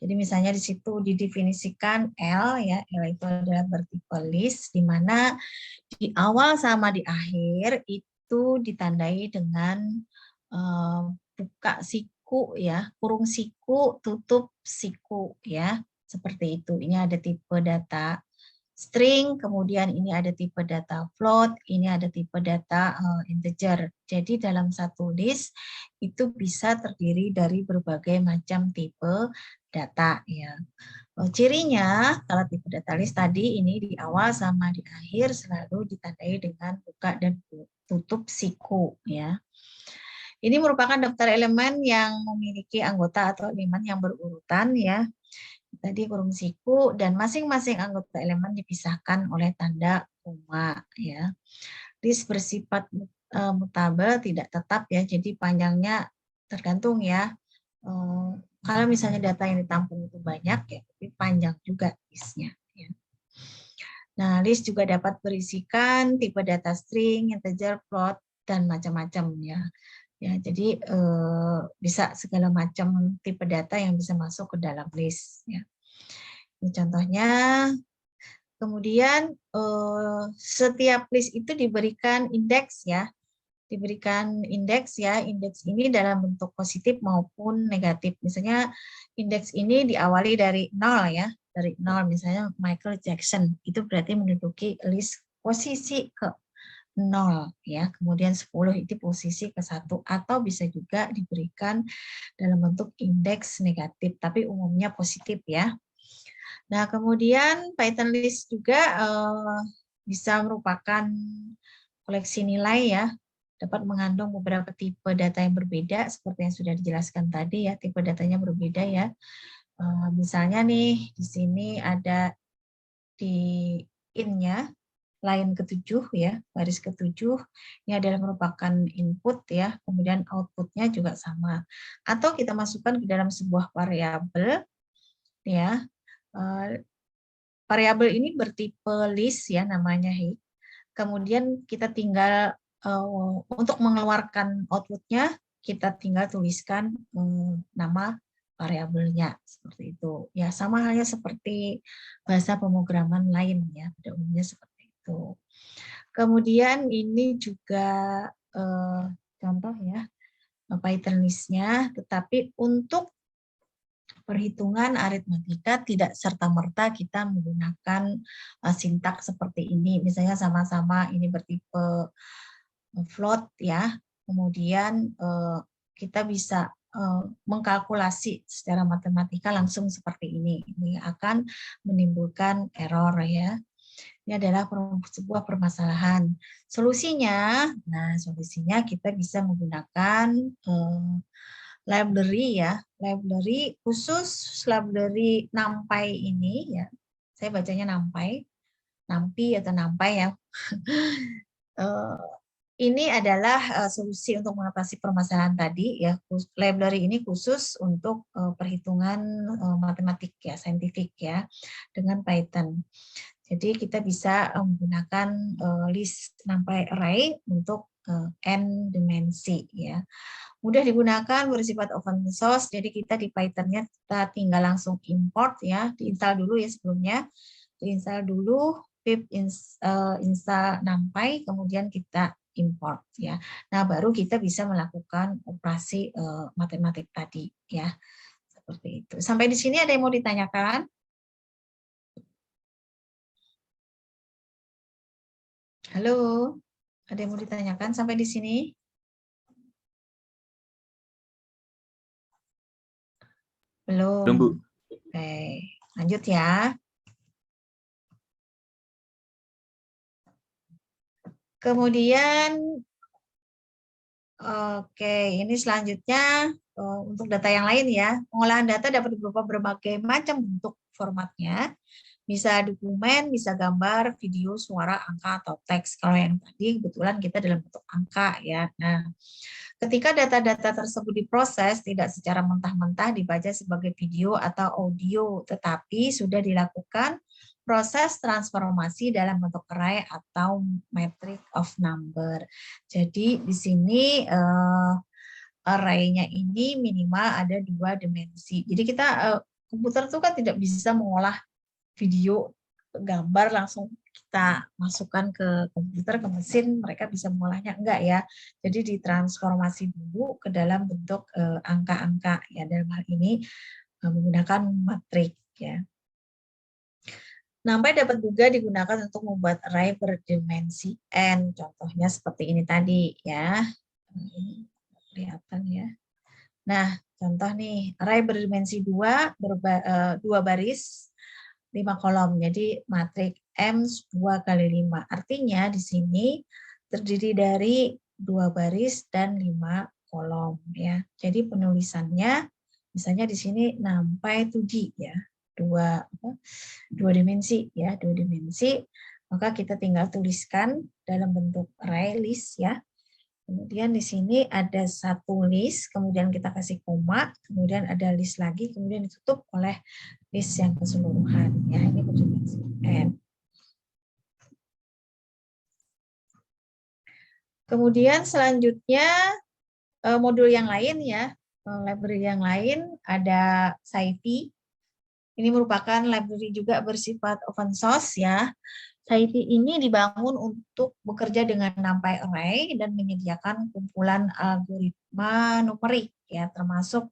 Jadi misalnya di situ didefinisikan L ya, L itu adalah bertipe list, di mana di awal sama di akhir itu ditandai dengan buka siku ya, kurung siku, tutup siku ya, seperti itu. Ini ada tipe data string, kemudian ini ada tipe data float, ini ada tipe data integer. Jadi dalam satu list itu bisa terdiri dari berbagai macam tipe data ya. Cirinya kalau tipe data list tadi ini di awal sama di akhir selalu ditandai dengan buka dan tutup siku ya. Ini merupakan daftar elemen yang memiliki anggota atau elemen yang berurutan ya. Tadi kurung siku dan masing-masing anggota elemen dipisahkan oleh tanda koma ya. List bersifat mutabel tidak tetap ya, jadi panjangnya tergantung ya. Kalau misalnya data yang ditampung itu banyak ya, tapi panjang juga listnya. Ya. Nah, list juga dapat berisikan tipe data string, integer, float, dan macam-macam ya. Ya, jadi bisa segala macam tipe data yang bisa masuk ke dalam list. Ya. Ini contohnya. Kemudian setiap list itu diberikan indeks ya, diberikan indeks ya. Indeks ini dalam bentuk positif maupun negatif. Misalnya indeks ini diawali dari 0 ya, dari 0 misalnya Michael Jackson itu berarti menduduki list posisi ke 0 ya, kemudian 10 itu posisi ke 1 atau bisa juga diberikan dalam bentuk indeks negatif tapi umumnya positif ya. Nah, kemudian Python list juga bisa merupakan koleksi nilai ya, dapat mengandung beberapa tipe data yang berbeda seperti yang sudah dijelaskan tadi ya, tipe datanya berbeda ya. Misalnya nih di sini ada di in-nya line ke-7 ya, baris ke-7 ini adalah merupakan input ya, kemudian outputnya juga sama. Atau kita masukkan ke dalam sebuah variabel ya. Variabel ini bertipe list ya namanya heap. Kemudian kita tinggal untuk mengeluarkan outputnya kita tinggal tuliskan nama variabelnya seperti itu. Ya sama halnya seperti bahasa pemrograman lain ya, pada umumnya seperti itu. Kemudian ini juga contoh ya Python list-nya, tetapi untuk perhitungan aritmatika tidak serta-merta kita menggunakan sintaks seperti ini. Misalnya sama-sama ini bertipe float ya, kemudian kita bisa mengkalkulasi secara matematika langsung seperti ini. Ini akan menimbulkan error ya. Ini adalah sebuah permasalahan. Solusinya, nah solusinya kita bisa menggunakan library ya, library khusus library NumPy ini ya. Saya bacanya NumPy, NumPy atau NumPy ya. Ini adalah solusi untuk mengatasi permasalahan tadi ya. Library ini khusus untuk perhitungan matematik ya, saintifik ya, dengan Python. Jadi kita bisa menggunakan list NumPy array untuk n dimensi ya. Mudah digunakan, bersifat open source, jadi kita di Python-nya kita tinggal langsung import ya, diinstal dulu ya sebelumnya, diinstal dulu pip install NumPy, kemudian kita import ya. Nah baru kita bisa melakukan operasi matematik tadi ya, seperti itu. Sampai di sini ada yang mau ditanyakan? Halo, ada yang mau ditanyakan sampai di sini? Belum. Bu. Oke, lanjut ya. Kemudian, oke, ini selanjutnya untuk data yang lain ya. Pengolahan data dapat berupa berbagai macam bentuk formatnya. Bisa dokumen, bisa gambar, video, suara, angka, atau teks. Kalau yang tadi kebetulan kita dalam bentuk angka ya. Nah, ketika data-data tersebut diproses, tidak secara mentah-mentah dibaca sebagai video atau audio, tetapi sudah dilakukan proses transformasi dalam bentuk array atau metric of number. Jadi di sini array-nya ini minimal ada 2 dimensi. Jadi kita komputer itu kan tidak bisa mengolah video, gambar langsung kita masukkan ke komputer, ke mesin, mereka bisa mengolahnya, enggak ya. Jadi ditransformasi dulu ke dalam bentuk angka-angka ya, dalam hal ini menggunakan matrik ya. NumPy dapat juga digunakan untuk membuat array berdimensi n. Contohnya seperti ini tadi ya. Ini kelihatan ya. Nah, contoh nih, array berdimensi 2, 2 baris, 5 kolom. Jadi matriks M 2 kali 5. Artinya di sini terdiri dari 2 baris dan 5 kolom ya. Jadi penulisannya misalnya di sini NumPy 2D ya. Dua dimensi ya, 2 dimensi. Maka kita tinggal tuliskan dalam bentuk array list ya. Kemudian di sini ada satu list, kemudian kita kasih koma, kemudian ada list lagi, kemudian ditutup oleh list yang keseluruhan. Ya, ini berdimensi n. Kemudian selanjutnya modul yang lain ya, library yang lain ada Scipy. Ini merupakan library juga bersifat open source ya. Scipy ini dibangun untuk bekerja dengan NumPy array dan menyediakan kumpulan algoritma numerik ya, termasuk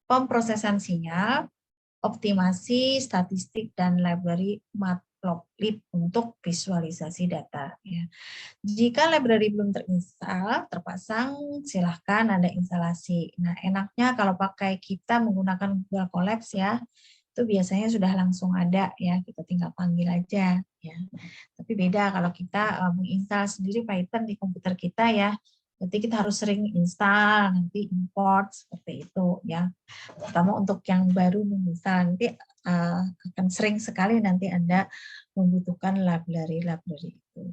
pemrosesan sinyal, optimasi, statistik, dan library matplotlib untuk visualisasi data. Ya. Jika library belum terpasang, silahkan Anda instalasi. Nah, enaknya kalau pakai kita menggunakan Google Colabs ya, itu biasanya sudah langsung ada ya, kita tinggal panggil aja ya. Tapi beda kalau kita menginstal sendiri Python di komputer kita ya, nanti kita harus sering install, nanti import seperti itu ya. Terutama untuk yang baru menginstal, nanti akan sering sekali nanti Anda membutuhkan library itu.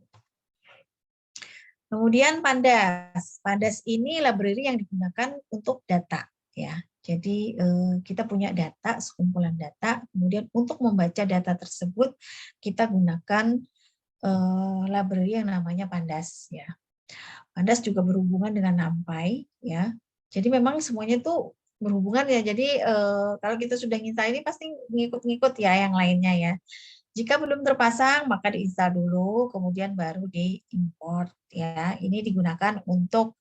Kemudian Pandas. Pandas ini library yang digunakan untuk data ya. Jadi kita punya data, sekumpulan data, kemudian untuk membaca data tersebut kita gunakan library yang namanya Pandas ya. Pandas juga berhubungan dengan NumPy ya. Jadi memang semuanya itu berhubungan ya. Jadi kalau kita sudah nginstal ini pasti ngikut-ngikut ya yang lainnya ya. Jika belum terpasang maka diinstal dulu, kemudian baru diimport ya. Ini digunakan untuk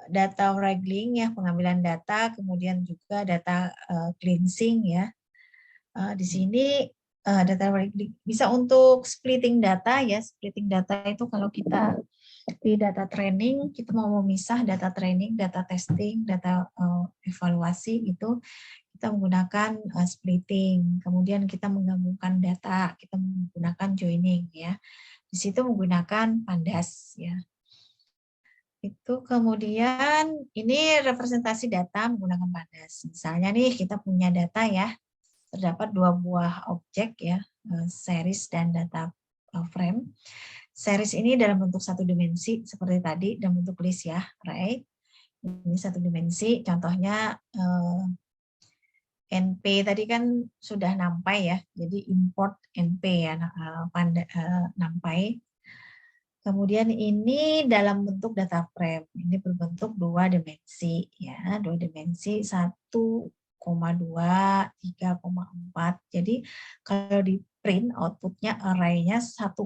data wrangling ya, pengambilan data, kemudian juga data cleansing ya. Di sini data wrangling bisa untuk splitting data ya. Splitting data itu kalau kita di data training, kita mau memisah data training, data testing, data evaluasi itu kita menggunakan splitting. Kemudian kita menggabungkan data, kita menggunakan joining ya. Di situ menggunakan Pandas ya. Itu kemudian ini representasi data menggunakan Pandas. Misalnya nih kita punya data ya, terdapat 2 buah objek ya, series dan data frame. Series ini dalam bentuk 1 dimensi seperti tadi, dalam bentuk list ya, array. Ini 1 dimensi, contohnya NP tadi kan sudah NumPy ya, jadi import NP ya, NumPy. Kemudian ini dalam bentuk data frame, ini berbentuk 2 dimensi ya, 2 dimensi 1,2, 3,4. Jadi kalau di print outputnya array-nya 1,2,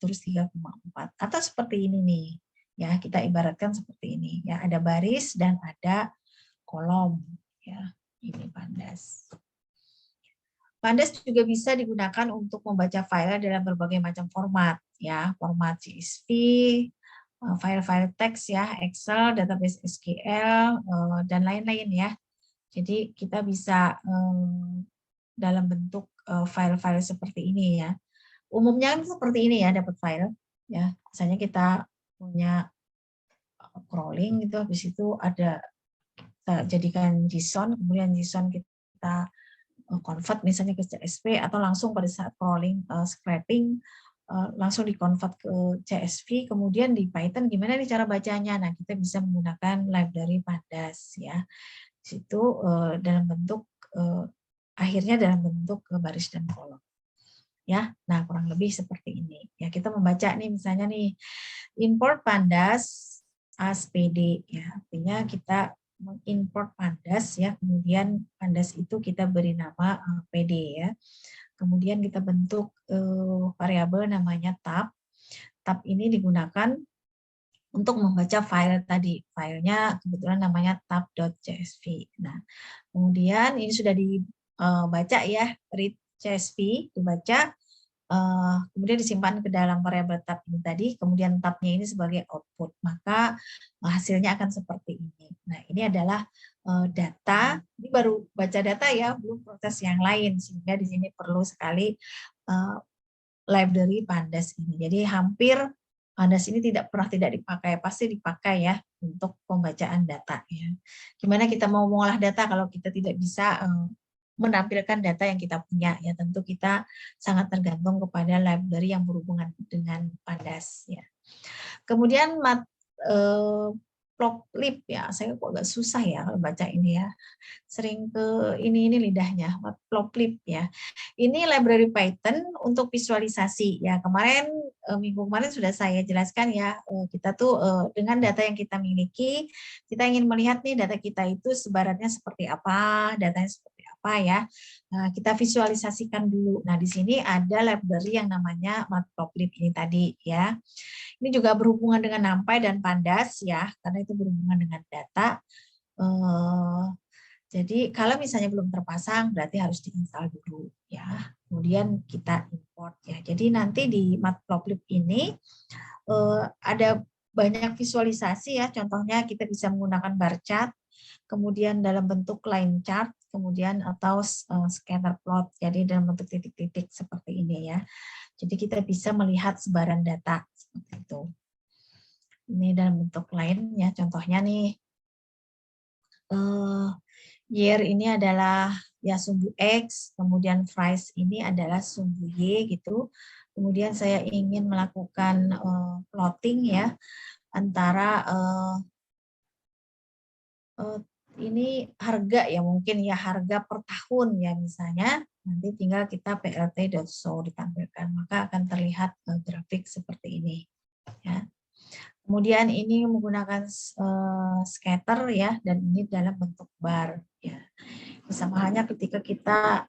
terus 3,4 atau seperti ini nih ya, kita ibaratkan seperti ini ya, ada baris dan ada kolom ya. Ini Pandas. Pandas juga bisa digunakan untuk membaca file dalam berbagai macam format ya, format CSV, file-file teks ya, Excel, database SQL dan lain-lain ya. Jadi kita bisa dalam bentuk file-file seperti ini ya. Umumnya seperti ini ya, dapat file ya. Misalnya kita punya crawling gitu, habis itu ada kita jadikan JSON, kemudian JSON kita convert misalnya ke CSV atau langsung pada saat crawling scraping langsung di-convert ke CSV, kemudian di Python gimana nih cara bacanya. Nah, kita bisa menggunakan library Pandas ya. Di situ dalam bentuk akhirnya dalam bentuk baris dan kolom. Ya. Nah, kurang lebih seperti ini. Ya, kita membaca nih misalnya nih import Pandas as PD ya. Artinya kita mengimport Pandas ya, kemudian Pandas itu kita beri nama PD ya, kemudian kita bentuk variabel namanya tab. Tab ini digunakan untuk membaca file tadi, filenya kebetulan namanya tab.csv. Nah, kemudian ini sudah dibaca ya, read CSV, dibaca, kemudian disimpan ke dalam variabel tab ini tadi, kemudian tabnya ini sebagai output, maka hasilnya akan seperti ini. Nah, ini adalah data, ini baru baca data ya, belum proses yang lain, sehingga di sini perlu sekali library Pandas ini. Jadi hampir Pandas ini tidak pernah tidak dipakai, pasti dipakai ya untuk pembacaan data ya. Gimana kita mau mengolah data kalau kita tidak bisa menampilkan data yang kita punya ya, tentu kita sangat tergantung kepada library yang berhubungan dengan Pandas ya. Kemudian Matplotlib ya, saya kok agak susah ya kalau baca ini ya, sering ke ini lidahnya. Matplotlib ya, ini library Python untuk visualisasi ya. Kemarin minggu kemarin sudah saya jelaskan ya, kita tuh dengan data yang kita miliki, kita ingin melihat nih data kita itu sebarannya seperti apa, datanya seperti apa ya. Nah, kita visualisasikan dulu. Nah, di sini ada library yang namanya Matplotlib ini tadi ya. Ini juga berhubungan dengan NumPy dan Pandas ya, karena itu berhubungan dengan data. Jadi kalau misalnya belum terpasang, berarti harus diinstal dulu ya. Kemudian kita import ya. Jadi nanti di Matplotlib ini ada banyak visualisasi ya. Contohnya kita bisa menggunakan bar chart, kemudian dalam bentuk line chart, kemudian atau scatter plot. Jadi dalam bentuk titik-titik seperti ini ya. Jadi kita bisa melihat sebaran data seperti itu. Ini dalam bentuk lain ya, contohnya nih. Year ini adalah ya sumbu X, kemudian price ini adalah sumbu Y gitu. Kemudian saya ingin melakukan plotting ya antara ini harga ya, mungkin ya harga per tahun ya misalnya. Nanti tinggal kita plt.show ditampilkan, maka akan terlihat grafik seperti ini ya. Kemudian ini menggunakan scatter ya, dan ini dalam bentuk bar ya. Sama halnya ketika kita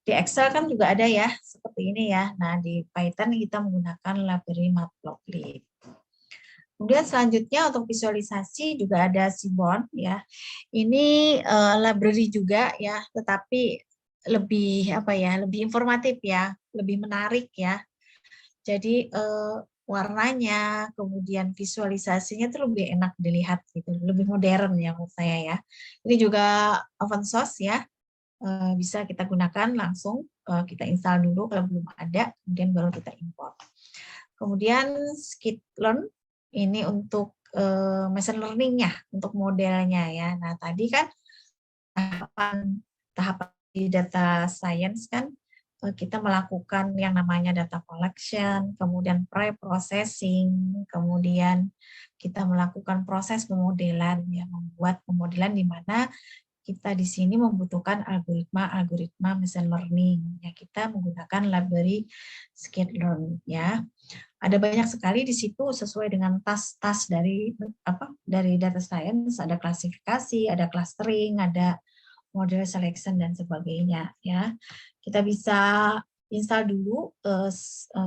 di Excel kan juga ada ya seperti ini ya. Nah, di Python kita menggunakan library Matplotlib. Kemudian selanjutnya untuk visualisasi juga ada Seaborn ya. Ini library juga ya, tetapi lebih apa ya, lebih informatif ya, lebih menarik ya. Jadi warnanya, kemudian visualisasinya itu lebih enak dilihat gitu, lebih modern ya menurut saya ya. Ini juga open source ya, bisa kita gunakan langsung, kita install dulu kalau belum ada, kemudian baru kita import. Kemudian skitlearn ini untuk machine learning-nya, untuk modelnya ya. Nah tadi kan tahapan di data science kan kita melakukan yang namanya data collection, kemudian pre-processing, kemudian kita melakukan proses pemodelan, ya, membuat pemodelan di mana kita di sini membutuhkan algoritma machine learning. Ya, kita menggunakan library skitlearn. Ya, ada banyak sekali di situ sesuai dengan tas-tas dari data science. Ada klasifikasi, ada clustering, ada model selection dan sebagainya. Ya, kita bisa install dulu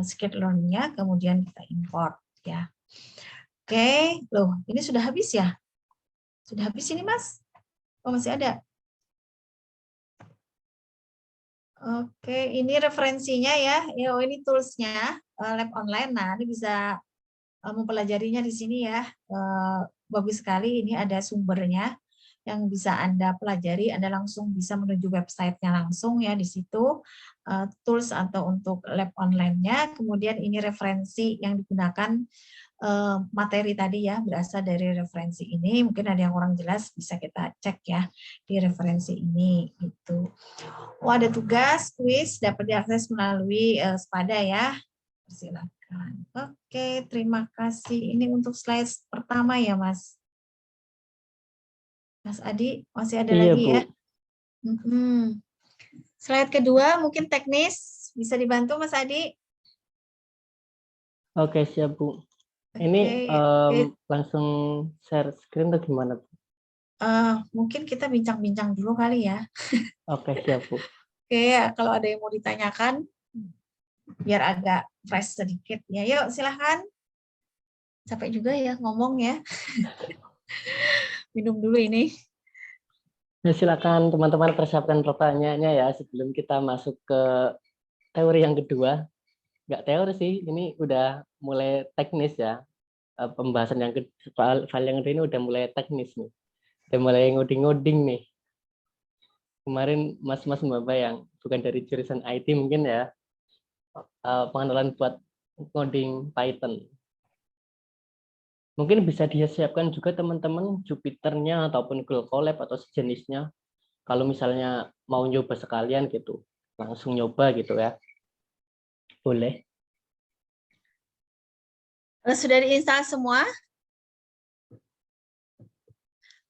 skitlearn-nya, kemudian kita import. Ya, oke, loh, ini sudah habis ya? Sudah habis ini, Mas? Oh, masih ada? Oke, ini referensinya ya. Oh, ini toolsnya Lab Online. Nah, ini bisa mempelajarinya di sini ya. Bagus sekali. Ini ada sumbernya yang bisa Anda pelajari. Anda langsung bisa menuju websitenya langsung ya di situ. Tools atau untuk Lab Online-nya. Kemudian ini referensi yang digunakan. Materi tadi ya berasal dari referensi ini, mungkin ada yang kurang jelas bisa kita cek ya di referensi ini itu. Oh, ada tugas kuis dapat diakses melalui Spada ya, silakan. Oke, terima kasih. Ini untuk slide pertama ya Mas Adi, masih ada lagi Bu. Ya. Slide kedua mungkin teknis, bisa dibantu Mas Adi? Oke, siap Bu. Ini langsung share screen atau gimana, Bu? Mungkin kita bincang-bincang dulu kali ya. Oke, siap, Bu. Oke, kalau ada yang mau ditanyakan, biar agak fresh sedikit. Ya, yuk silahkan. Capek juga ya ngomong ya. Minum dulu ini. Ya, silakan teman-teman persiapkan pertanyaannya ya sebelum kita masuk ke teori yang kedua. Nggak teori sih, ini udah mulai teknis ya. Pembahasan yang file yang kedua ini udah mulai teknis nih. Udah mulai ngoding-ngoding nih. Kemarin mas-mas mbak yang bukan dari jurusan IT mungkin ya, pengenalan buat ngoding Python. Mungkin bisa disiapkan juga teman-teman Jupyter-nya ataupun Google Colab atau sejenisnya. Kalau misalnya mau nyoba sekalian gitu, langsung nyoba gitu ya. Boleh. Sudah diinstal semua?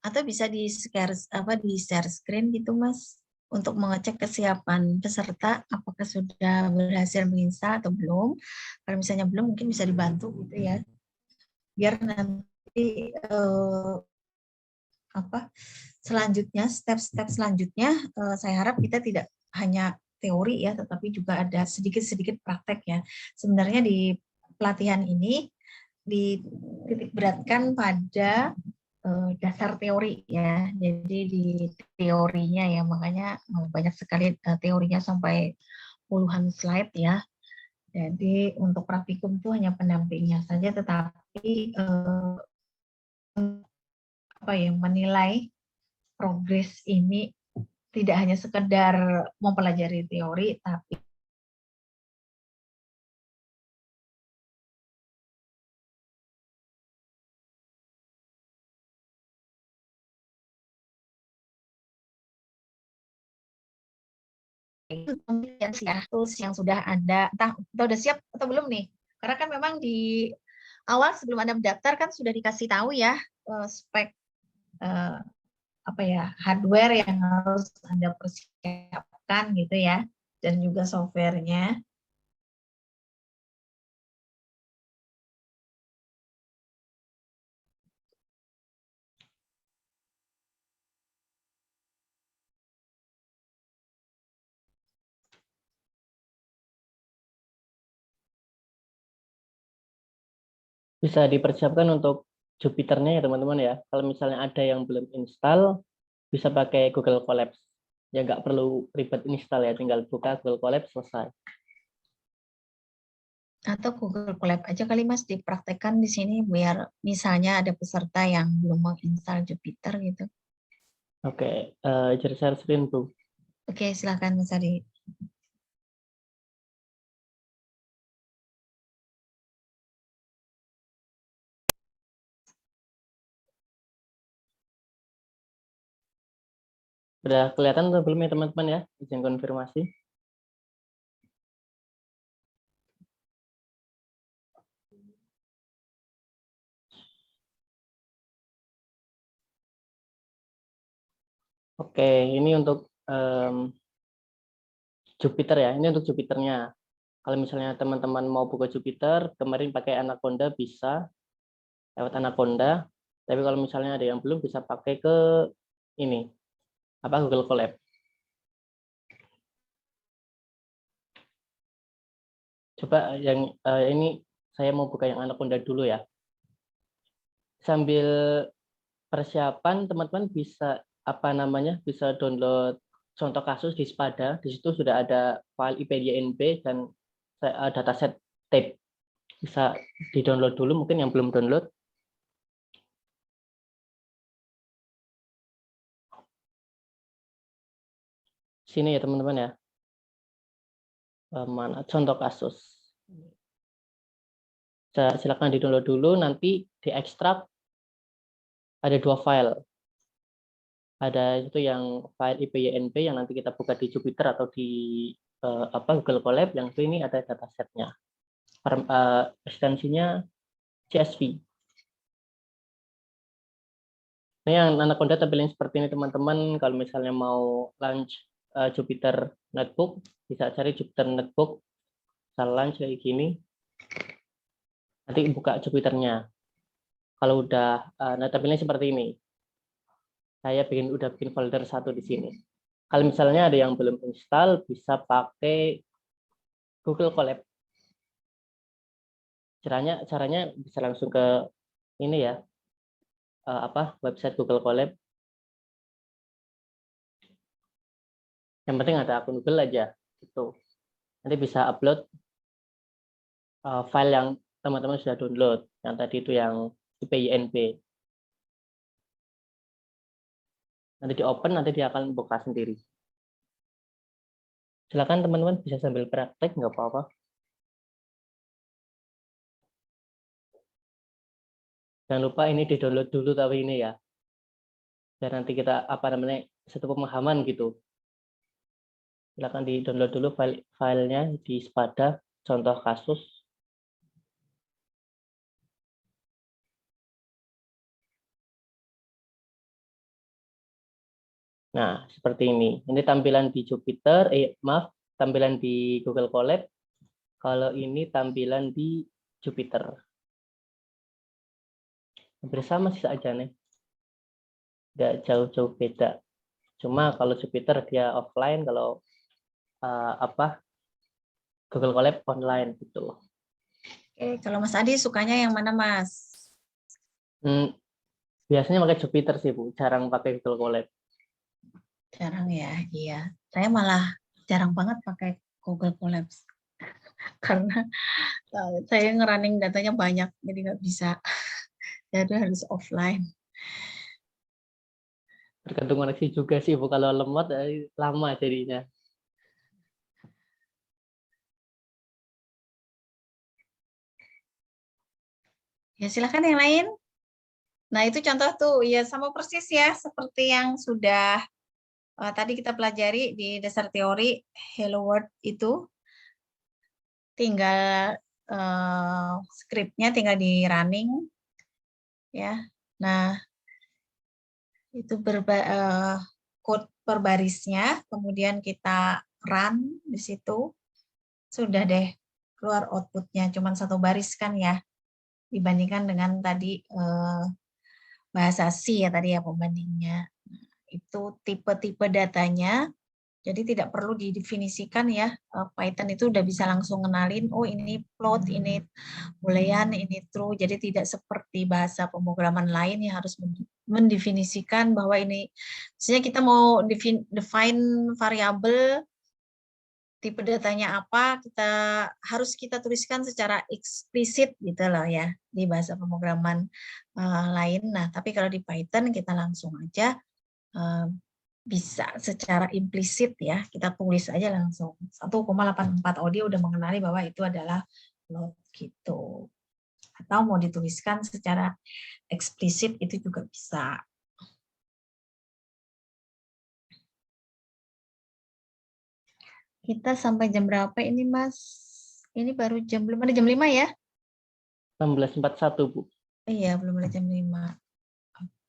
Atau bisa di share screen gitu Mas untuk mengecek kesiapan peserta apakah sudah berhasil menginstal atau belum. Kalau misalnya belum mungkin bisa dibantu gitu ya. Biar nanti selanjutnya step-step selanjutnya saya harap kita tidak hanya teori ya tetapi juga ada sedikit-sedikit praktek ya. Sebenarnya di pelatihan ini dititik beratkan pada dasar teori ya. Jadi di teorinya ya makanya banyak sekali teorinya sampai puluhan slide ya. Jadi untuk praktikum itu hanya pendampingnya saja tetapi menilai progres ini tidak hanya sekedar mempelajari teori tapi tools yang sudah ada, entah udah siap atau belum nih. Karena kan memang di awal sebelum Anda mendaftar kan sudah dikasih tahu ya spek hardware yang harus Anda persiapkan gitu ya, dan juga softwarenya. Bisa dipersiapkan untuk Jupyter-nya ya teman-teman ya. Kalau misalnya ada yang belum install, bisa pakai Google Colab. Ya nggak perlu ribet install ya, tinggal buka Google Colab selesai. Atau Google Colab aja kali Mas dipraktekkan di sini biar misalnya ada peserta yang belum menginstal Jupyter gitu. Oke, jadi share screen Bu. Oke, silakan Mas Ari. Udah kelihatan atau belum ya teman-teman ya? Izin konfirmasi. Oke, ini untuk Jupyter ya. Ini untuk Jupyter-nya. Kalau misalnya teman-teman mau buka Jupyter, kemarin pakai Anaconda bisa lewat Anaconda. Tapi kalau misalnya ada yang belum bisa pakai ke ini Google Colab. Coba yang ini saya mau buka yang Anaconda dulu ya. Sambil persiapan teman-teman bisa bisa download contoh kasus di Spada. Di situ sudah ada file IPYNB dan dataset tape. Bisa di-download dulu mungkin yang belum download. Sini ya teman-teman ya. Mana contoh kasus. Silakan di-download dulu, nanti diekstrak. Ada 2 file. Ada itu yang file IPYNB yang nanti kita buka di Jupyter atau di Google Colab, yang itu ini ada datasetnya. Ekstensinya CSV. Nah, yang Anaconda tampilin seperti ini teman-teman. Kalau misalnya mau launch Jupyter Notebook, bisa cari Jupyter Notebook, bisa launch kayak gini. Nanti buka Jupyter-nya. Kalau udah tampilnya seperti ini. Saya udah bikin folder 1 di sini. Kalau misalnya ada yang belum install, bisa pakai Google Colab. Caranya bisa langsung ke ini ya, website Google Colab. Yang penting ada akun Google aja gitu. Nanti bisa upload file yang teman-teman sudah download. Yang tadi itu yang IPYNB. Nanti di open, nanti dia akan buka sendiri. Silakan teman-teman bisa sambil praktek, nggak apa-apa. Jangan lupa ini di-download dulu tapi ini ya. Biar nanti kita satu pemahaman gitu. Silakan di-download dulu filenya di Spada, contoh kasus. Nah, seperti ini. Ini tampilan di Jupyter, tampilan di Google Colab. Kalau ini tampilan di Jupyter. Hampir sama sih aja nih. Nggak jauh-jauh beda. Cuma kalau Jupyter dia offline, kalau Google Colab online gitu. Oke, kalau Mas Adi sukanya yang mana, Mas? Biasanya pakai Jupyter sih, Bu. Jarang pakai Google Colab. Jarang ya, iya. Saya malah jarang banget pakai Google Colabs. Karena saya ngerunning datanya banyak, jadi nggak bisa. Jadi harus offline. Tergantung koneksi juga sih, Bu. Kalau lemot, lama jadinya. Ya, silahkan yang lain. Nah, itu contoh tuh, ya sama persis ya, seperti yang sudah tadi kita pelajari di dasar teori Hello World itu. Tinggal skripnya tinggal di running. Ya, nah itu code per barisnya, kemudian kita run di situ, sudah deh keluar outputnya, cuma satu baris kan ya, dibandingkan dengan tadi bahasa C ya tadi ya pembandingnya. Itu tipe-tipe datanya, jadi tidak perlu didefinisikan ya, Python itu udah bisa langsung kenalin, oh ini float, ini boolean, ini true, jadi tidak seperti bahasa pemrograman lain yang harus mendefinisikan bahwa ini, misalnya kita mau define variabel, tipe datanya apa, harus kita tuliskan secara eksplisit gitu loh ya, di bahasa pemrograman lain. Nah, tapi kalau di Python kita langsung aja bisa secara implisit ya, kita tulis aja langsung 1,84 audio udah mengenali bahwa itu adalah float gitu. Atau mau dituliskan secara eksplisit itu juga bisa. Kita sampai jam berapa ini, Mas? Ini baru belum ada jam 5 ya? 16.41, Bu. Iya, belum ada jam 5.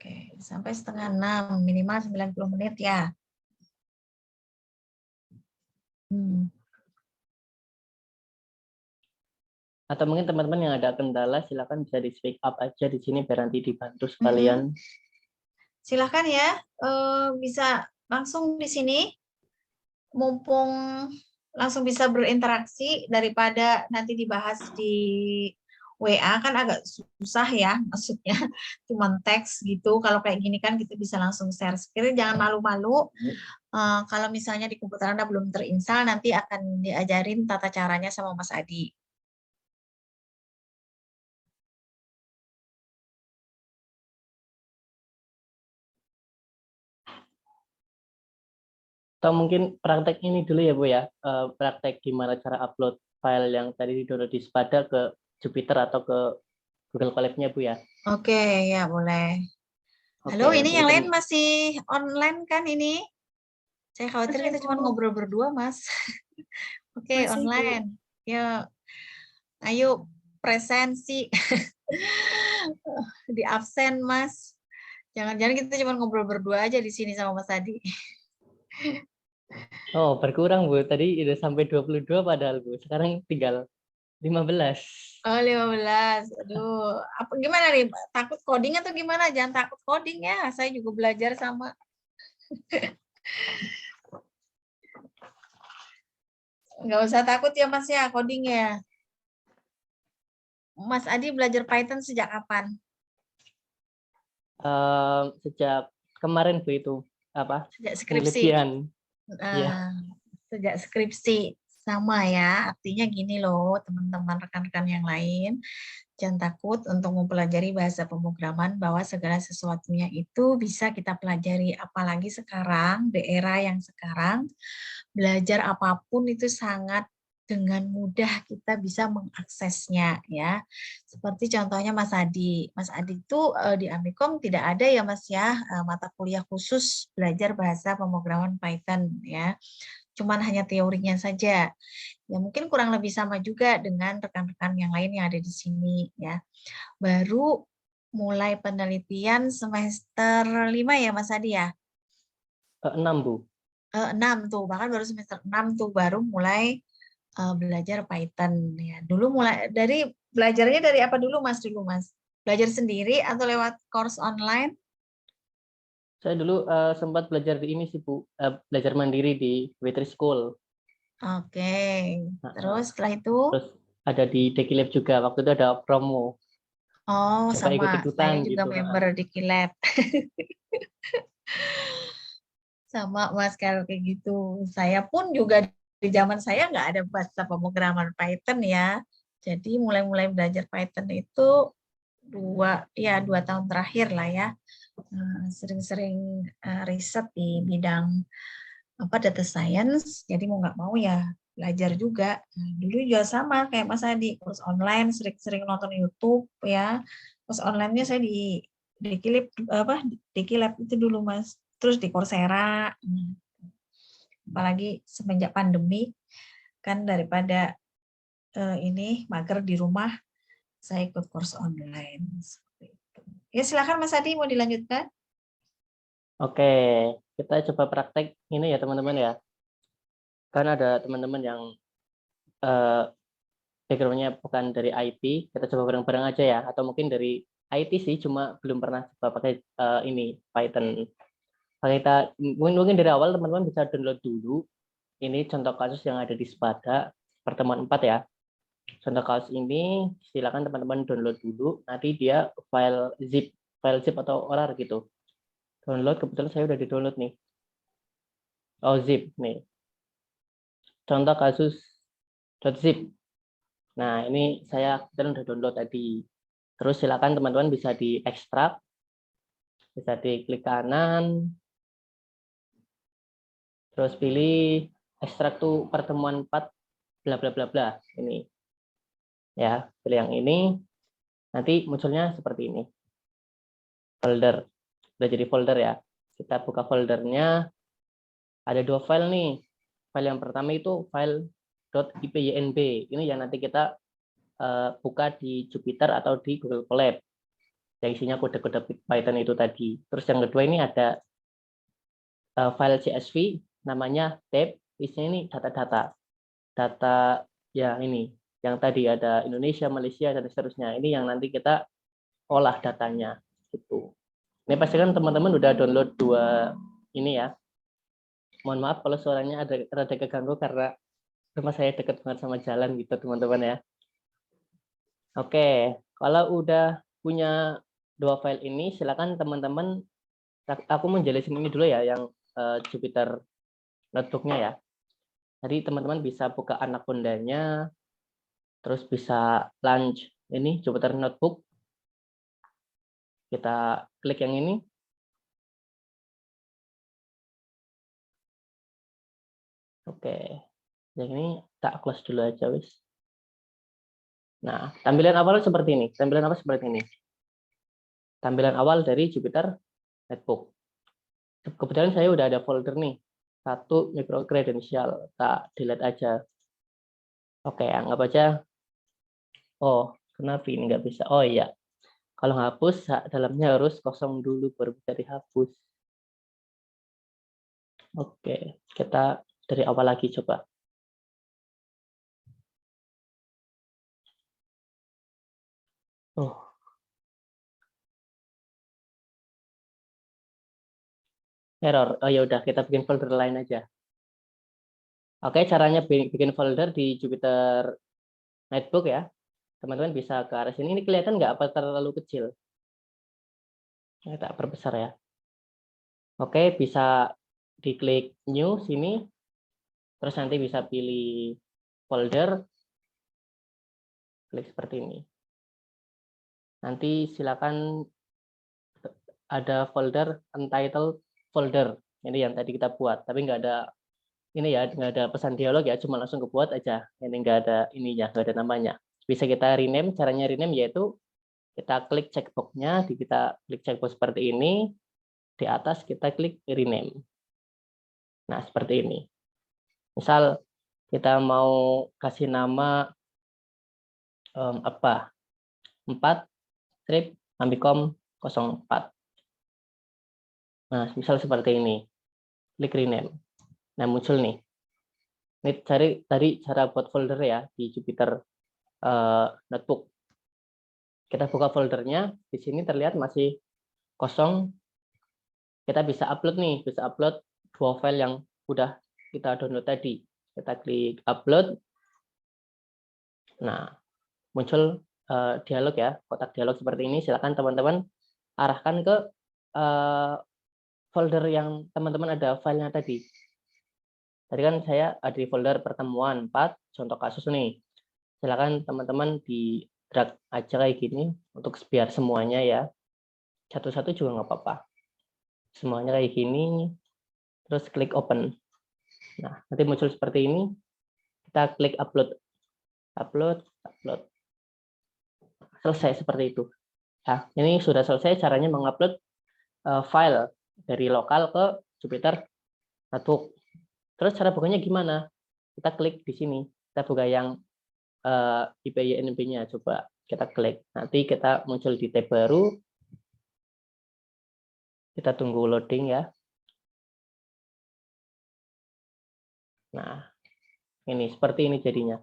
Oke, sampai setengah 6, minimal 90 menit ya. Atau mungkin teman-teman yang ada kendala, silakan bisa di speak up aja di sini biar nanti dibantu sekalian. Silakan ya, bisa langsung di sini, mumpung langsung bisa berinteraksi daripada nanti dibahas di WA kan agak susah ya, maksudnya cuma teks gitu. Kalau kayak gini kan kita bisa langsung share screen, jangan malu-malu. Kalau misalnya di komputer Anda belum terinstall, nanti akan diajarin tata caranya sama Mas Adi. Atau mungkin praktek ini dulu ya, Bu ya. Praktek gimana cara upload file yang tadi di-download di Spada ke Jupyter atau ke Google Colab-nya, Bu ya. Oke, ya boleh. Halo, ini yang lain masih online kan ini? Saya khawatir kita cuma ngobrol berdua, Mas. Oke, online. Ya, ayo presensi. Di absen, Mas. Jangan-jangan kita cuma ngobrol berdua aja di sini sama Mas Adi. Oh, berkurang, Bu. Tadi udah sampai 22 padahal, Bu. Sekarang tinggal 15. Oh, 15. Aduh, gimana nih? Takut coding atau gimana? Jangan takut coding ya. Saya juga belajar sama. Nggak usah takut ya, Mas ya, coding ya. Mas Adi belajar Python sejak kapan? Sejak kemarin, Bu, itu. Apa? Sejak skripsi. Penelitian. Iya. Sejak skripsi sama ya, artinya gini loh teman-teman rekan-rekan yang lain, jangan takut untuk mempelajari bahasa pemrograman bahwa segala sesuatunya itu bisa kita pelajari, apalagi sekarang di era yang sekarang belajar apapun itu sangat dengan mudah kita bisa mengaksesnya ya. Seperti contohnya Mas Adi. Mas Adi itu di Amikom tidak ada ya Mas ya mata kuliah khusus belajar bahasa pemrograman Python ya. Cuman hanya teorinya saja. Ya mungkin kurang lebih sama juga dengan rekan-rekan yang lain yang ada di sini ya. Baru mulai penelitian semester 5 ya Mas Adi ya? 6, Bu. 6 tuh, bahkan baru semester 6 tuh baru mulai belajar Python ya. Dulu mulai dari belajarnya dari apa dulu Mas Mas? Belajar sendiri atau lewat course online? Saya dulu sempat belajar di ini sih, Bu. Belajar mandiri di W3 School. Oke. Terus Nah, setelah itu terus ada di Dekilab juga. Waktu itu ada promo. oh Coba sama, saya ikut-ikutan juga gitu. member di Kilab. Sama Mas kalau kayak gitu. Saya pun juga di zaman saya nggak ada bahasa pemrograman Python ya. Jadi mulai-mulai belajar Python itu 2 tahun terakhir lah ya. Sering-sering riset di bidang apa data science. Jadi mau nggak mau ya belajar juga. Dulu juga sama kayak Mas Adi, kursus online, sering-sering nonton YouTube ya. Kursus online-nya saya di Kilab apa di Kilab itu dulu Mas. Terus di Coursera. Apalagi semenjak pandemi kan daripada ini mager di rumah, saya ikut course online. Seperti itu. Ya silakan Mas Adi mau dilanjutkan. Oke, kita coba praktek ini ya teman-teman ya. Kan ada teman-teman yang background-nya bukan dari IT, kita coba bareng-bareng aja ya. Atau mungkin dari IT sih, cuma belum pernah coba pakai ini Python. Kita mungkin dari awal teman-teman bisa download dulu. Ini contoh kasus yang ada di Spada pertemuan 4 ya. Contoh kasus ini silakan teman-teman download dulu. Nanti dia file zip atau ORAR gitu. Download, kebetulan saya udah di-download nih. Oh, zip nih. Contoh kasus .zip. Nah, ini saya kebetulan udah download tadi. Terus silakan teman-teman bisa diekstrak. Bisa diklik kanan. Terus pilih ekstrak tuh pertemuan 4 bla bla bla bla. Ini. Ya, pilih yang ini. Nanti munculnya seperti ini. Folder. Udah jadi folder ya. Kita buka foldernya. Ada 2 file nih. File yang pertama itu file .ipynb. Ini yang nanti kita buka di Jupyter atau di Google Colab. Yang isinya kode-kode Python itu tadi. Terus yang kedua ini ada file CSV namanya tab. Isinya ini data-data. Data ya ini. Yang tadi ada Indonesia, Malaysia, dan seterusnya. Ini yang nanti kita olah datanya. Gitu. Ini pasti kan teman-teman udah download 2 ini ya. Mohon maaf kalau suaranya ada rada keganggu karena rumah saya dekat banget sama jalan gitu teman-teman ya. Oke, kalau udah punya 2 file ini, silakan teman-teman, aku menjelasin ini dulu ya, yang Jupyter Notebook-nya ya. Jadi teman-teman bisa buka Anaconda-nya, terus bisa launch ini Jupyter Notebook. Kita klik yang ini. Oke, yang ini tak close dulu aja wis. Nah, tampilan awal seperti ini. Tampilan awal seperti ini. Tampilan awal dari Jupyter Notebook. Kebetulan saya udah ada folder nih. 1 micro credential. Tak delete aja. Oke, anggap aja. Oh, kenapa ini nggak bisa? Oh iya. Kalau hapus, dalamnya harus kosong dulu baru bisa dihapus. Oke, kita dari awal lagi coba. Oh. Error. Oh ya udah, kita bikin folder lain aja. Oke, caranya bikin folder di Jupyter Notebook ya. Teman-teman bisa ke arah sini. Ini kelihatan nggak apa terlalu kecil? Kita perbesar ya. Oke, bisa diklik new sini, terus nanti bisa pilih folder, klik seperti ini. Nanti silakan ada folder untitled folder, ini yang tadi kita buat, tapi nggak ada ini ya, nggak ada pesan dialog ya, cuma langsung kebuat aja. Ini nggak ada ininya, nggak ada namanya. Bisa kita rename, caranya rename yaitu kita klik checkbox-nya, kita klik checkbox seperti ini, di atas kita klik rename. Nah, seperti ini. Misal kita mau kasih nama apa? 4 strip Ambicom 04. Nah, misal seperti ini. Klik rename. Nah, muncul nih. Ini cari tadi cara buat folder ya di Jupyter Notebook. Kita buka foldernya, di sini terlihat masih kosong. Kita bisa upload nih, bisa upload 2 file yang udah kita download tadi. Kita klik upload. Nah, muncul dialog ya, kotak dialog seperti ini. Silakan teman-teman arahkan ke folder yang teman-teman ada filenya tadi. Tadi kan saya ada di folder pertemuan 4, contoh kasus nih. Silakan teman-teman di drag aja kayak gini untuk biar semuanya ya. Satu-satu juga nggak apa-apa. Semuanya kayak gini, terus klik open. Nah, nanti muncul seperti ini. Kita klik upload. Upload. Selesai seperti itu. Nah, ini sudah selesai caranya mengupload file dari lokal ke Jupyter Notebook. Terus cara bukanya gimana? Kita klik di sini. Kita buka yang IPYNB-nya. Coba kita klik. Nanti kita muncul di tab baru. Kita tunggu loading ya. Nah, ini seperti ini jadinya.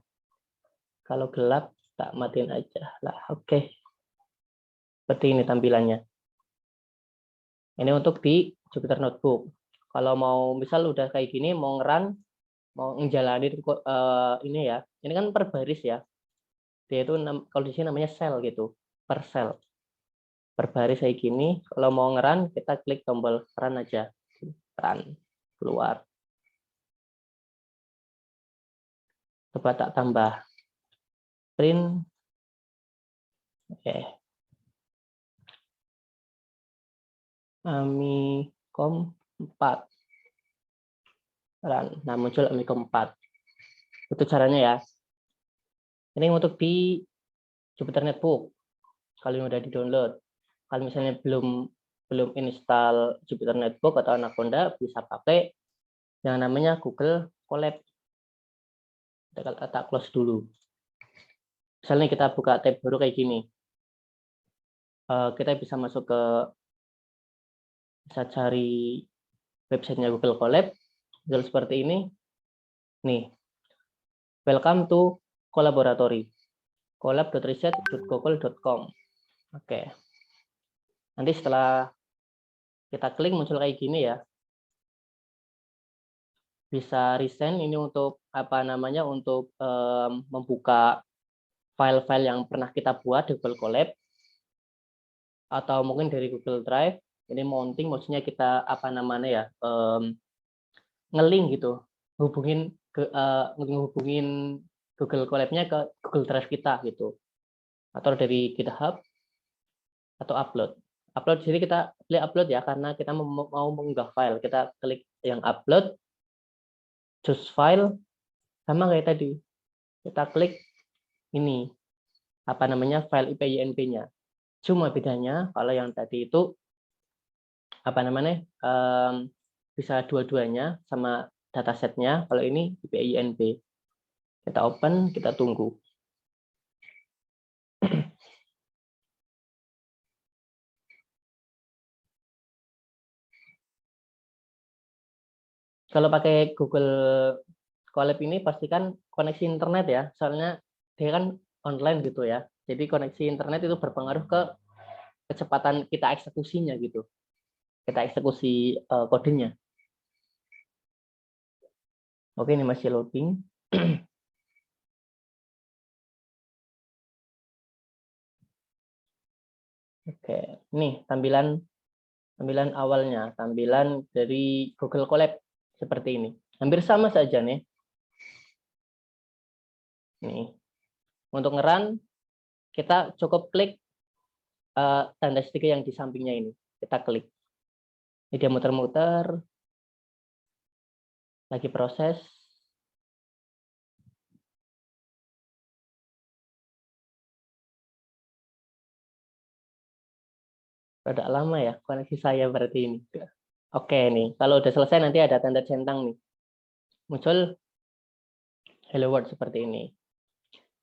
Kalau gelap, tak matiin aja lah. Oke. Seperti ini tampilannya. Ini untuk di Jupyter Notebook. Kalau mau misal udah kayak gini, mau ngeran, mau ngejalanin ini ya. Ini kan per baris ya. Dia itu kalau di sini namanya sel gitu, per sel. Per baris kayak gini. Kalau mau ngeran, kita klik tombol run aja. Run, keluar. Coba tak tambah. Print. Oke. Amicom 4. Run. Nah, muncul Amicom 4. Itu caranya ya. Ini untuk di Jupyter Notebook. Kalau udah di-download. Kalau misalnya belum install Jupyter Notebook atau Anaconda, bisa pakai yang namanya Google Colab. Kita close dulu. Misalnya kita buka tab baru kayak gini. Kita bisa masuk ke, bisa cari websitenya Google Colab. Google seperti ini. Nih, welcome to Collaboratory. collab.research.google.com. Oke. Nanti setelah kita klik muncul kayak gini ya. Bisa resend ini untuk apa namanya, untuk membuka file-file yang pernah kita buat di Google Colab atau mungkin dari Google Drive. Ini mounting maksudnya kita apa namanya ya, nge-link gitu, hubungin Google Colab-nya ke Google Drive kita gitu, atau dari GitHub atau upload. Upload di sini kita pilih upload ya, karena kita mau mengunggah file. Kita klik yang upload, choose file, sama kayak tadi. Kita klik ini apa namanya, file IPYNB-nya. Cuma bedanya kalau yang tadi itu apa namanya, bisa dua-duanya sama datasetnya. Kalau ini IPYNB. Kita open, kita tunggu. Kalau pakai Google Colab ini pastikan koneksi internet ya, soalnya dia kan online gitu ya. Jadi koneksi internet itu berpengaruh ke kecepatan kita eksekusinya gitu. Kita eksekusi kodenya. Oke, ini masih loading. Oke, ini tampilan awalnya, tampilan dari Google Colab. seperti ini. Hampir sama saja nih. Nih. Untuk nge-run, kita cukup klik tanda stiker yang di sampingnya ini. Kita klik. Ini dia muter-muter. Lagi proses. Rada lama ya koneksi saya berarti ini. Oke nih, kalau udah selesai nanti ada tanda centang nih. Muncul hello world seperti ini.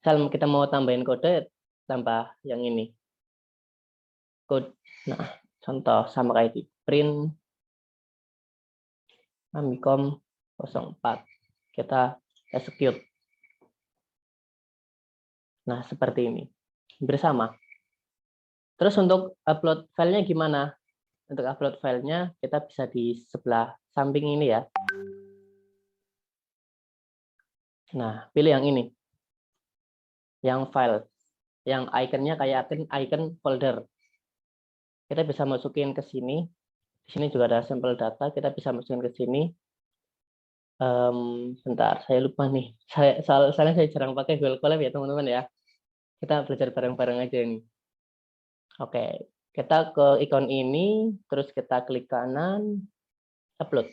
Misal kita mau tambahin kode, tambah yang ini. Code. Nah, contoh sama kayak di print Amicom 04. Kita execute. Nah, seperti ini. Bersama. Terus untuk upload filenya gimana? Untuk upload filenya kita bisa di sebelah samping ini ya. Nah, pilih yang ini. Yang file. Yang ikonnya kayak icon folder. Kita bisa masukin ke sini. Di sini juga ada sampel data. Kita bisa masukin ke sini. Bentar, saya lupa nih. Soalnya saya jarang pakai Google Colab ya teman-teman ya. Kita belajar bareng-bareng aja ini. Oke, kita ke ikon ini, terus kita klik kanan, upload.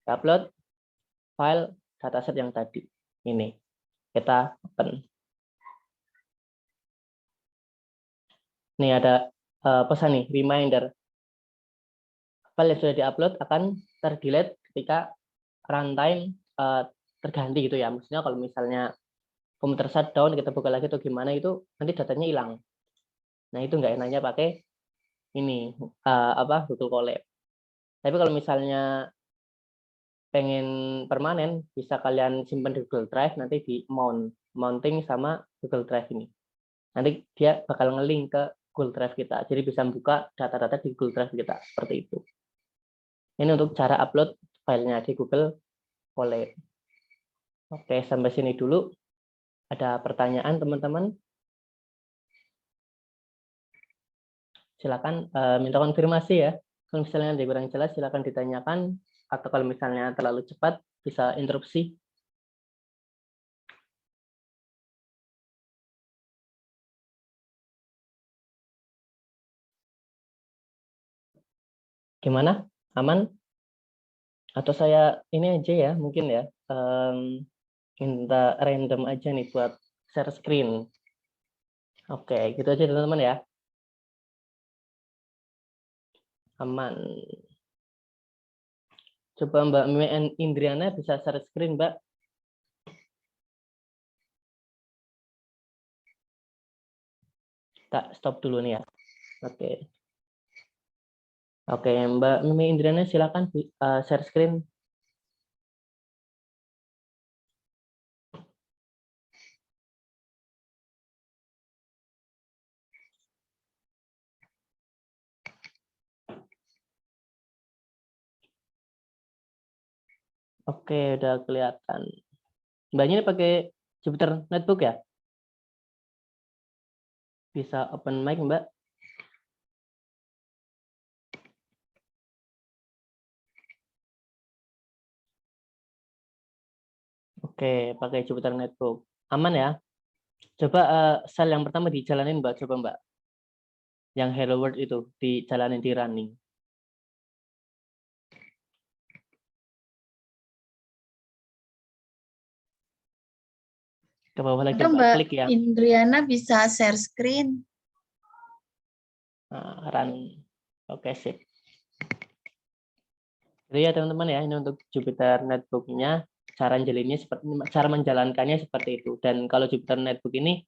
Upload file dataset yang tadi. Ini. Kita open. Nih ada pesan nih, reminder. File yang sudah diupload akan terdelete ketika runtime terganti gitu ya. Maksudnya kalau misalnya komputer shutdown, kita buka lagi atau gimana itu nanti datanya hilang. Nah itu nggak enaknya pakai ini Google Colab. Tapi kalau misalnya pengen permanen, bisa kalian simpan di Google Drive, nanti di mounting sama Google Drive ini. Nanti dia bakal nge-link ke Google Drive kita. Jadi bisa buka data-data di Google Drive kita seperti itu. Ini untuk cara upload filenya di Google Colab. Oke, sampai sini dulu. Ada pertanyaan teman-teman? Silakan minta konfirmasi ya. Kalau misalnya ada kurang jelas, silakan ditanyakan. Atau kalau misalnya terlalu cepat, bisa interupsi. Gimana? Aman? Atau saya ini aja ya, mungkin ya. Minta random aja nih buat share screen. Oke, gitu aja teman-teman ya. Aman. Coba Mbak Mime Indriana bisa share screen, Mbak. Tak stop dulu nih ya. Oke. Oke, Mbak Mime Indriana silakan share screen. Oke, udah kelihatan. Mbaknya ini pakai Jupyter Notebook ya? Bisa open mic, Mbak. Oke, pakai Jupyter Notebook. Aman ya? Coba sel yang pertama dijalanin, Mbak. Coba, Mbak. Yang Hello World itu dijalanin di running. Ke bawah lagi, Ada Mbak. Mbak Klik yang Indriana bisa share screen. run. Oke, sip. Jadi ya teman-teman ya, ini untuk Jupyter Notebook-nya, cara menjalankannya seperti itu. Dan kalau Jupyter Notebook ini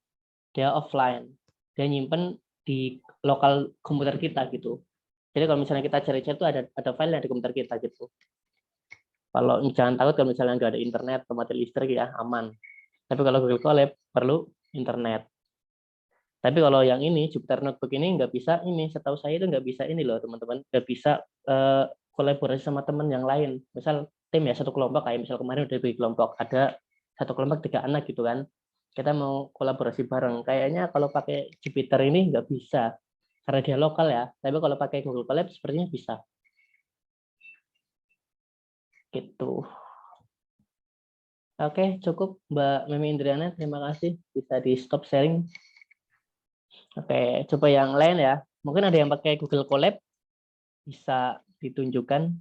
dia offline, dia nyimpen di lokal komputer kita gitu. Jadi kalau misalnya kita cari-cari itu ada file di komputer kita gitu. Kalau jangan takut kalau misalnya nggak ada internet atau mati listrik ya aman. Tapi kalau Google Colab perlu internet. Tapi kalau yang ini Jupyter Notebook ini nggak bisa ini, setahu saya itu nggak bisa ini loh teman-teman, nggak bisa kolaborasi sama teman yang lain. Misal tim ya satu kelompok kayak misal kemarin udah bagi kelompok ada satu kelompok 3 anak gitu kan. Kita mau kolaborasi bareng. Kayaknya kalau pakai Jupyter ini nggak bisa karena dia lokal ya. Tapi kalau pakai Google Colab sepertinya bisa. Gitu. Oke, cukup Mbak Memi Indriana. Terima kasih. Bisa di stop sharing. Oke, coba yang lain ya. Mungkin ada yang pakai Google Colab. Bisa ditunjukkan.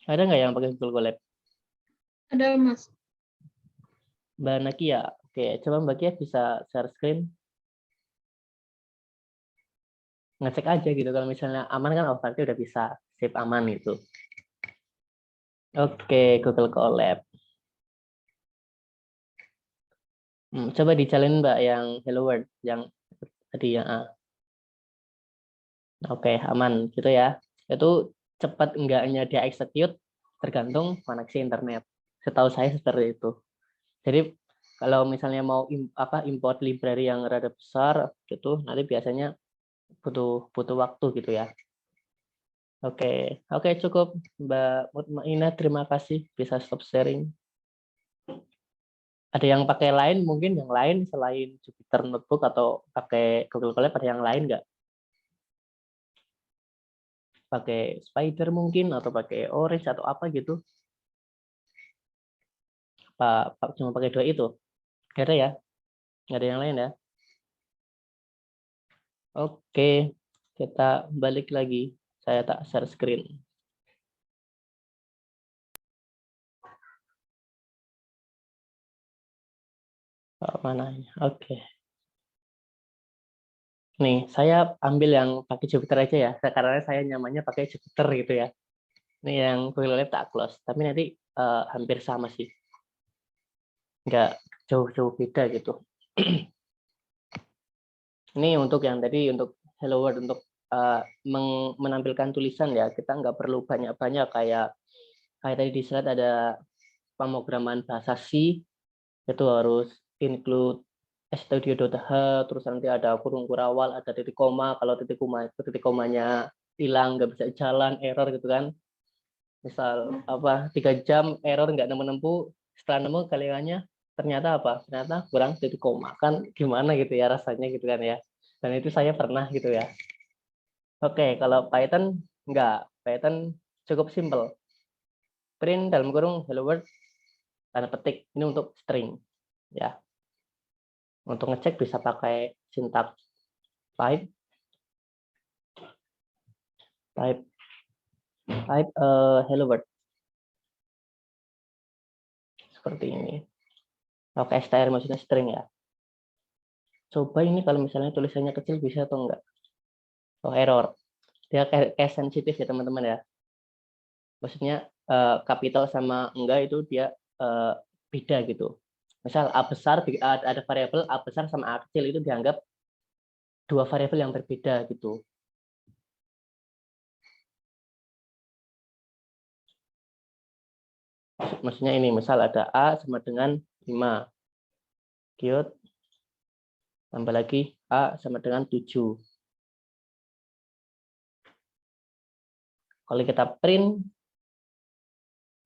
Ada nggak yang pakai Google Colab? Ada, Mas. Mbak Nakia. Oke, coba Mbak Kia bisa share screen. Ngecek aja gitu. Kalau misalnya aman kan, oh berarti udah bisa save aman gitu. Oke, Google Colab. Coba dicalin Mbak yang Hello World, yang tadi yang A. Oke, aman gitu ya. Itu cepat enggaknya dia execute tergantung koneksi internet. Setahu saya seperti itu. Jadi kalau misalnya mau import library yang rada besar gitu, nanti biasanya butuh waktu gitu ya. Oke, cukup Mbak Mutmainah, terima kasih bisa stop sharing. Ada yang pakai lain, mungkin yang lain selain Jupyter Notebook atau pakai Google Colab, ada yang lain nggak? Pakai Spider mungkin atau pakai Orange atau apa gitu? Pak cuma pakai dua itu? Nggak ada ya? Nggak ada yang lain ya? Oke, kita balik lagi. Saya tak share screen. Mana? Oke. Nih, saya ambil yang pakai Jupyter aja ya, karena saya nyamannya pakai Jupyter gitu ya. Ini yang Google Lab tak close, tapi nanti hampir sama sih. Nggak jauh-jauh beda gitu. Ini untuk yang tadi, untuk Hello World, untuk menampilkan tulisan ya, kita nggak perlu banyak-banyak kayak tadi di slide ada pemrograman bahasa C, itu harus include studio.h, terus nanti ada kurung kurawal, ada titik koma, kalau titik komanya hilang, nggak bisa jalan, error gitu kan. Misal 3 jam error nggak nemu, setelah nemu kaliannya ternyata ternyata kurang titik koma, kan gimana gitu ya rasanya gitu kan ya. Dan itu saya pernah gitu ya. Oke, kalau Python nggak, Python cukup simple. Print dalam kurung hello world, tanda petik, ini untuk string ya. Untuk ngecek bisa pakai sintak type hello world seperti ini. Oke, str maksudnya string ya. Coba ini kalau misalnya tulisannya kecil bisa atau enggak? Oh, error. Dia kayak sensitif ya teman-teman ya. Maksudnya kapital sama enggak itu dia beda gitu. Misal A besar, ada variabel A besar sama A kecil, itu dianggap dua variabel yang berbeda gitu. Maksudnya ini, misal ada A sama dengan 5. Giot, tambah lagi A sama dengan 7. Kalau kita print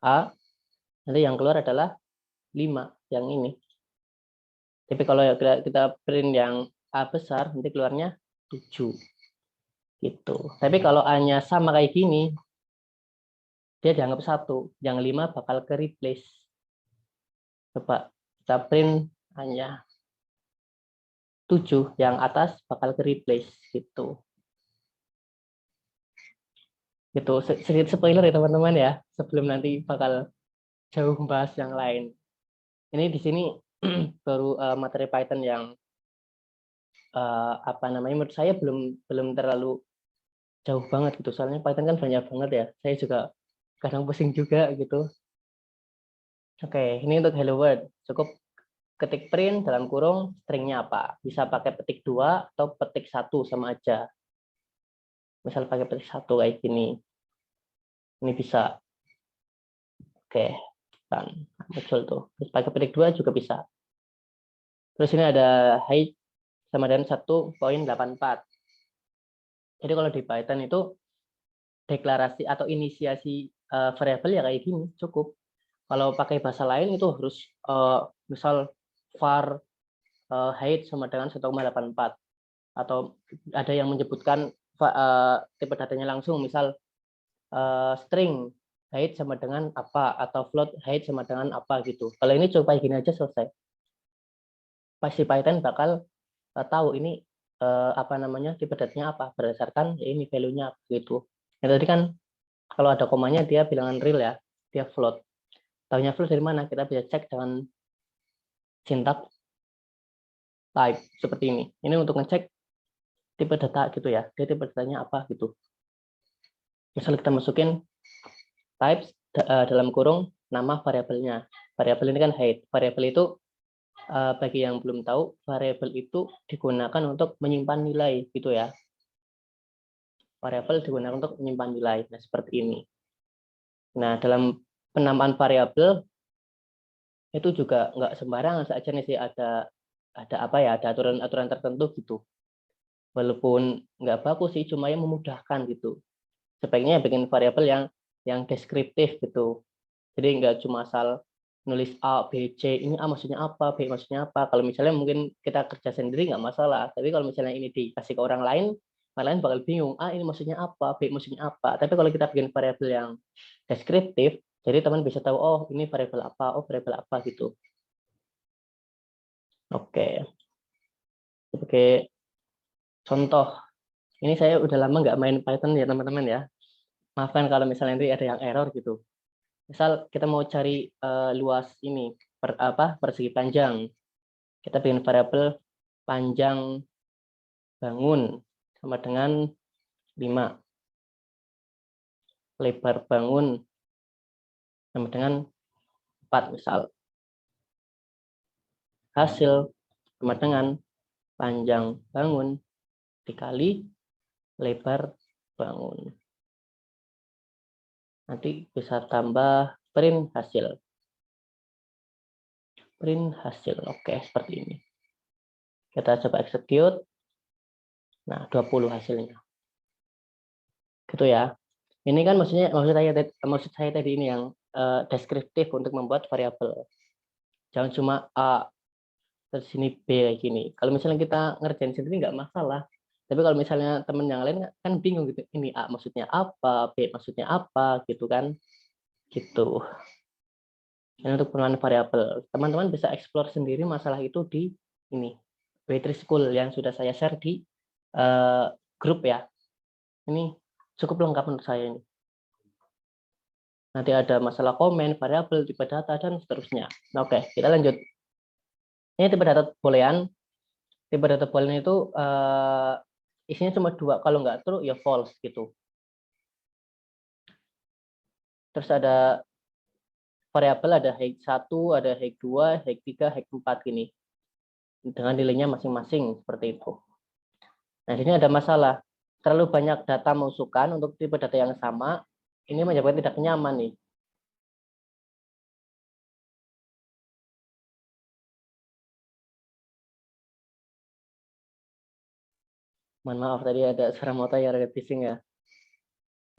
A, nanti yang keluar adalah 5, yang ini. Tapi kalau kita print yang A besar, nanti keluarnya 7. Gitu. Tapi kalau A-nya sama kayak gini, dia dianggap 1. Yang 5 bakal ke replace. Coba kita print hanya 7, yang atas bakal ke replace gitu. Gitu. Sedikit spoiler ya teman-teman ya, sebelum nanti bakal jauh bahas yang lain. Ini di sini baru materi Python yang menurut saya belum terlalu jauh banget gitu. Soalnya Python kan banyak banget ya. Saya juga kadang pusing juga gitu. Oke, ini untuk hello world. Cukup ketik print dalam kurung stringnya apa. Bisa pakai petik 2 atau petik 1 sama aja. Misal pakai petik 1 kayak gini. Ini bisa. Oke, kan muncul tuh. Terus pakai petik 2 juga bisa. Terus ini ada height sama dengan 1.84. Jadi kalau di Python itu deklarasi atau inisiasi variabel ya kayak gini, cukup. Kalau pakai bahasa lain itu harus misal var height sama dengan 1.84, atau ada yang menyebutkan tipe datanya langsung, misal string height sama dengan apa, atau float height sama dengan apa gitu. Kalau ini coba gini aja selesai. Pasti Python bakal tahu ini apa namanya, tipe datanya apa berdasarkan ya ini value-nya gitu. Yang tadi kan kalau ada komanya dia bilangan real ya, dia float. Tahunya float dari mana? Kita bisa cek dengan sintak type seperti ini. Ini untuk ngecek tipe data gitu ya. Dia tipe datanya apa gitu. Misal kita masukin types dalam kurung nama variabelnya. Variabel ini kan height. Variabel itu bagi yang belum tahu, variabel itu digunakan untuk menyimpan nilai gitu ya. Variabel digunakan untuk menyimpan nilai. Nah, seperti ini. Nah, dalam penamaan variabel itu juga nggak sembarangan saja nih sih, ada apa ya, ada aturan-aturan tertentu gitu. Walaupun nggak bagus sih, cuma yang memudahkan gitu. Sebaiknya bikin variabel yang deskriptif gitu. Jadi nggak cuma asal nulis A, B, C, ini A maksudnya apa, B maksudnya apa. Kalau misalnya mungkin kita kerja sendiri nggak masalah. Tapi kalau misalnya ini dikasih ke orang lain bakal bingung. A ini maksudnya apa, B maksudnya apa. Tapi kalau kita bikin variabel yang deskriptif, jadi teman bisa tahu, oh ini variabel apa, oh variabel apa gitu. Oke. Sebagai contoh, ini saya udah lama nggak main Python ya teman-teman ya. Maafkan kalau misalnya nanti ada yang error gitu. Misal kita mau cari luas ini persegi panjang, kita bikin variabel panjang bangun sama dengan 5, lebar bangun sama dengan 4 misal. Hasil sama dengan panjang bangun dikali lebar bangun. Nanti bisa tambah print hasil. Print hasil. Oke, seperti ini. Kita coba execute. Nah, 20 hasilnya. Gitu ya. Ini kan maksud saya tadi ini yang deskriptif untuk membuat variabel. Jangan cuma A, terus sini B kayak gini. Kalau misalnya kita ngerjain sendiri nggak masalah. Tapi kalau misalnya teman yang lain kan bingung gitu. Ini A maksudnya apa, B maksudnya apa gitu kan. Gitu. Dan untuk pengenalan variabel, teman-teman bisa explore sendiri masalah itu di ini W3 School yang sudah saya share di grup ya. Ini cukup lengkap menurut saya ini. Nanti ada masalah komen, variabel, tipe data, dan seterusnya. Nah, oke, kita lanjut. Ini tipe data boolean. Tipe data boolean itu isinya cuma 2. Kalau nggak true, ya false gitu. Terus ada variabel, ada height 1, ada height 2, height 3, height 4 gini. Dengan nilainya masing-masing seperti itu. Nah, di sini ada masalah. Terlalu banyak data masukan untuk tipe data yang sama, ini menyebabkan tidak nyaman nih. Mohon maaf tadi ada suara motor yang ada bising ya.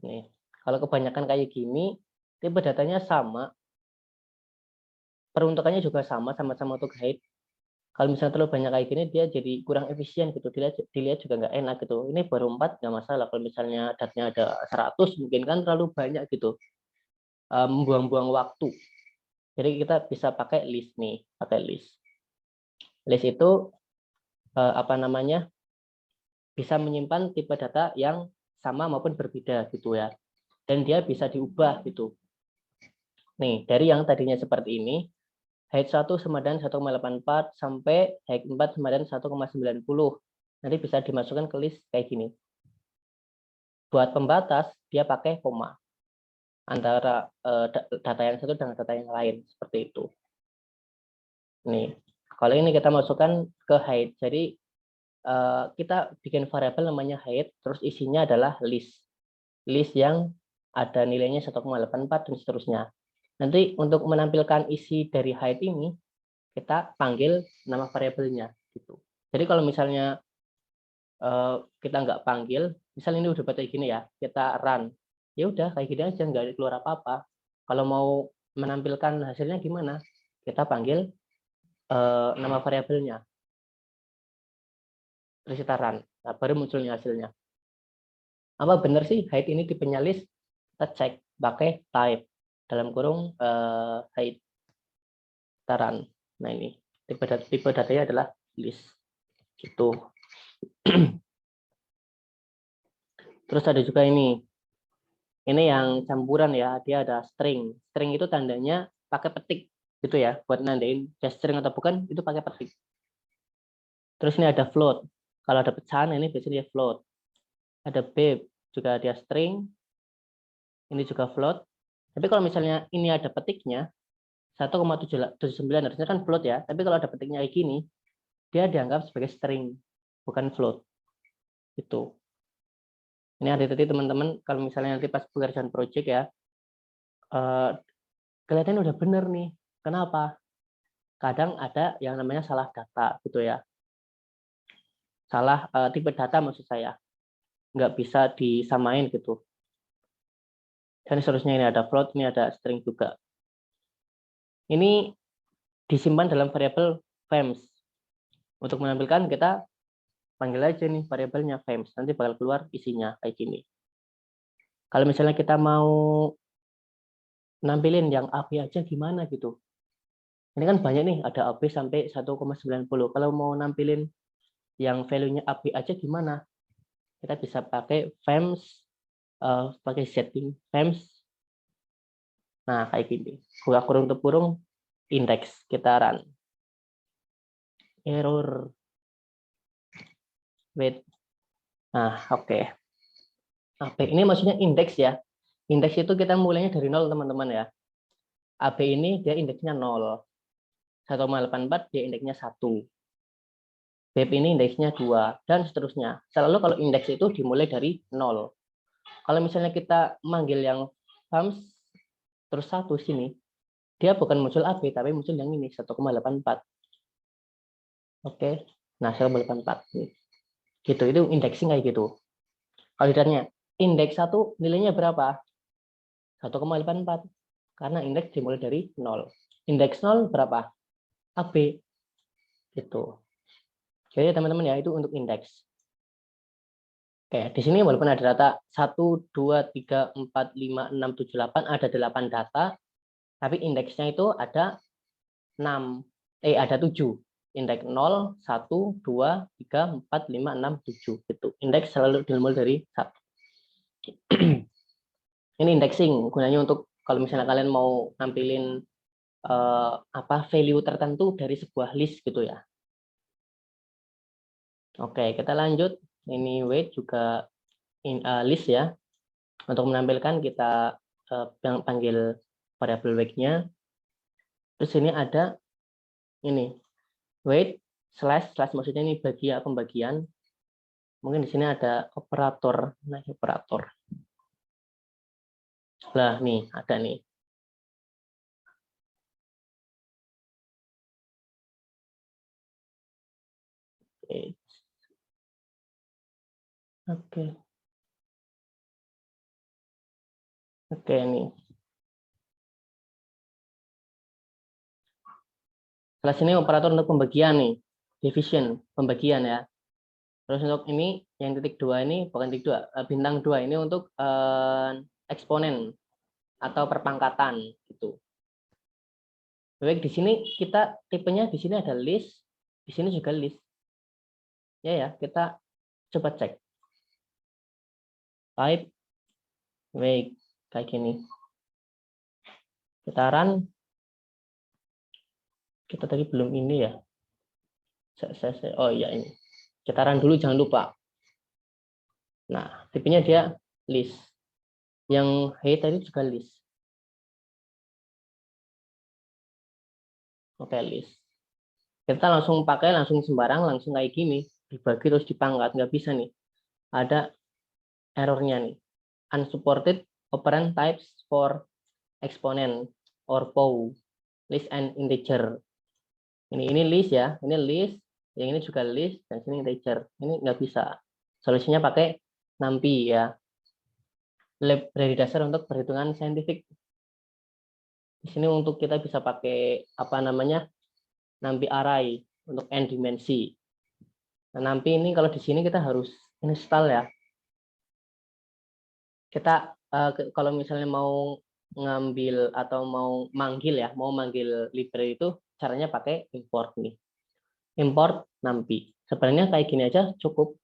Nih, kalau kebanyakan kayak gini, tipe datanya sama, peruntukannya juga sama-sama untuk height. Kalau misalnya terlalu banyak kayak gini, dia jadi kurang efisien gitu. Dilihat juga nggak enak gitu. Ini baru 4 nggak masalah. Kalau misalnya datanya ada 100, mungkin kan terlalu banyak gitu. Membuang-buang waktu. Jadi kita bisa pakai list nih, pakai list. List itu apa namanya? Bisa menyimpan tipe data yang sama maupun berbeda gitu ya. Dan dia bisa diubah gitu. Nih, dari yang tadinya seperti ini, height 1 sama dengan 1,84 sampai height 4 sama dengan 1,90. Nanti bisa dimasukkan ke list kayak gini. Buat pembatas, dia pakai koma. Antara data yang satu dengan data yang lain. Seperti itu. Nih, kalau ini kita masukkan ke height. Jadi, kita bikin variabel namanya height, terus isinya adalah list. List yang ada nilainya 1,84 dan seterusnya. Nanti untuk menampilkan isi dari height ini, kita panggil nama variabelnya. Gitu. Jadi kalau misalnya kita nggak panggil, misalnya ini udah kayak gini ya, kita run. Ya udah kayak gini aja, nggak keluar apa-apa. Kalau mau menampilkan hasilnya gimana? Kita panggil nama variabelnya. Terus kita run. Nah, baru munculnya hasilnya. Apa benar sih height ini tipenya list? Kita cek. pakai type dalam kurung height taran. Nah ini tipe datanya adalah list gitu. Terus ada juga ini yang campuran ya, dia ada string. String itu tandanya pakai petik gitu ya, buat nandain dia string atau bukan itu pakai petik. Terus ini ada float. Kalau ada pecahan ini biasanya dia float. Ada babe juga dia string. Ini juga float. Tapi kalau misalnya ini ada petiknya 1,79 harusnya kan float ya. Tapi kalau ada petiknya kayak gini, dia dianggap sebagai string, bukan float. Itu. Ini hati-hati teman-teman kalau misalnya nanti pas pengerjaan project ya, kelihatannya udah bener nih. Kenapa? Kadang ada yang namanya salah data gitu ya. Salah tipe data maksud saya. Nggak bisa disamain gitu. Dan seterusnya ini ada float, ini ada string juga. Ini disimpan dalam variabel FEMS. Untuk menampilkan kita panggil aja nih variabelnya FEMS. Nanti bakal keluar isinya kayak gini. Kalau misalnya kita mau nampilin yang AB aja gimana gitu. Ini kan banyak nih, ada AB sampai 1,90. Kalau mau nampilin yang value-nya AB aja gimana? Kita bisa pakai FEMS, pakai setting FEMS. Nah, kayak gini. Buka kurung tepurung, indeks. Kita run. Error. Wait. Nah, oke. AB ini maksudnya indeks ya. Indeks itu kita mulainya dari 0, teman-teman ya. AB ini dia indeksnya 0. 1,84 dia indeksnya 1. BEP ini indeksnya 2, dan seterusnya. Selalu kalau indeks itu dimulai dari 0. Kalau misalnya kita manggil yang FAMS, terus 1 sini, dia bukan muncul AB, tapi muncul yang ini, 1,84. Oke, nah 1,84. Gitu, itu indexing kayak gitu. Kalau ditanya, indeks 1 nilainya berapa? 1,84. Karena indeks dimulai dari 0. Indeks 0 berapa? AB. Gitu. Jadi teman-teman ya, itu untuk indeks. Oke, di sini walaupun ada data 1, 2, 3, 4, 5, 6, 7, 8, ada 8 data, tapi indeksnya itu ada 6, ada 7. Indeks 0, 1, 2, 3, 4, 5, 6, 7. Gitu. Indeks selalu dimulai dari 1. Ini indexing, gunanya untuk kalau misalnya kalian mau nampilin value tertentu dari sebuah list gitu ya. Oke, kita lanjut. Ini weight juga list ya. Untuk menampilkan kita panggil variabel weight-nya. Terus ini ada ini weight slash maksudnya ini pembagian. Mungkin di sini ada operator. Nah, operator. Lah nih, ada nih. Oke nih. Kelas ini operator untuk pembagian nih, division, pembagian ya. Terus untuk ini yang titik 2 ini bukan titik 2, bintang 2 ini untuk eksponen atau perpangkatan gitu. Baik, di sini kita tipenya di sini ada list, di sini juga list. Ya, kita coba cek. Type baik kayak gini. Kita run. Kita tadi belum ini ya. Oh iya ini. Kita run dulu jangan lupa. Nah, tipenya dia list. Yang height tadi juga list. Oke, list. Kita langsung pakai langsung sembarang, langsung kayak gini. Dibagi terus dipangkat, nggak bisa nih. Ada errornya nih. Unsupported operand types for exponent or POW. List and integer. Ini list ya, ini list, yang ini juga list, dan sini integer. Ini nggak bisa. Solusinya pakai NumPy ya. Library dasar untuk perhitungan saintifik. Di sini untuk kita bisa pakai apa namanya NumPy array untuk n dimensi. Nah, NumPy ini kalau di sini kita harus install ya. Kita kalau misalnya mau ngambil atau mau manggil ya, mau manggil library itu caranya pakai import nih. Import NumPy. Sebenarnya kayak gini aja cukup.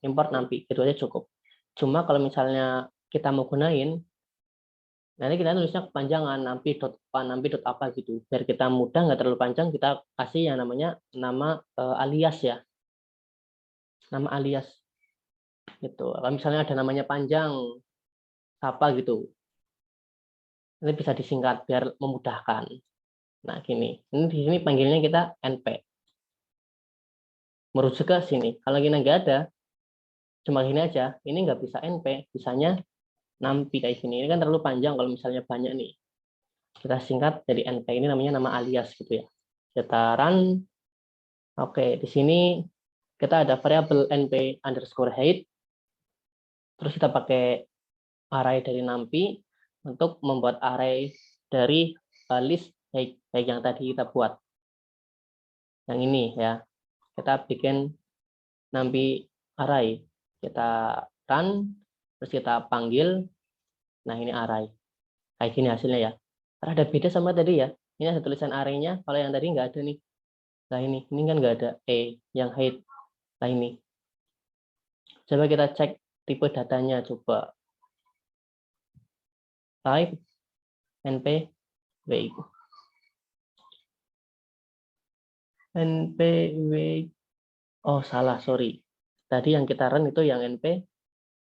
Import NumPy, itu aja cukup. Cuma kalau misalnya kita mau gunain, nanti kita tulisnya kepanjangan NumPy apa gitu. Biar kita mudah, nggak terlalu panjang, kita kasih yang namanya nama alias ya. Nama alias. Gitu. Kalau misalnya ada namanya panjang, apa gitu. Ini bisa disingkat biar memudahkan. Nah, gini. Ini di sini panggilnya kita np. Merujuk ke sini. Kalau kita nggak ada, cuma gini aja. Ini nggak bisa np, bisanya NumPy kayak gini. Ini kan terlalu panjang kalau misalnya banyak nih. Kita singkat jadi np. Ini namanya nama alias gitu ya. Kita run. Oke, di sini kita ada variabel np_height. Terus kita pakai array dari NumPy untuk membuat array dari list height yang tadi kita buat. Yang ini ya. Kita bikin NumPy array. Kita run, terus kita panggil. Nah, ini array. Kayak gini hasilnya ya. Karena ada beda sama tadi ya. Ini ada tulisan array-nya, kalau yang tadi nggak ada nih. Nah, ini kan nggak ada yang height. Nah, ini. Coba kita cek tipe datanya, coba. Type np weight. np weight. Oh, salah, sorry. Tadi yang kita run itu yang np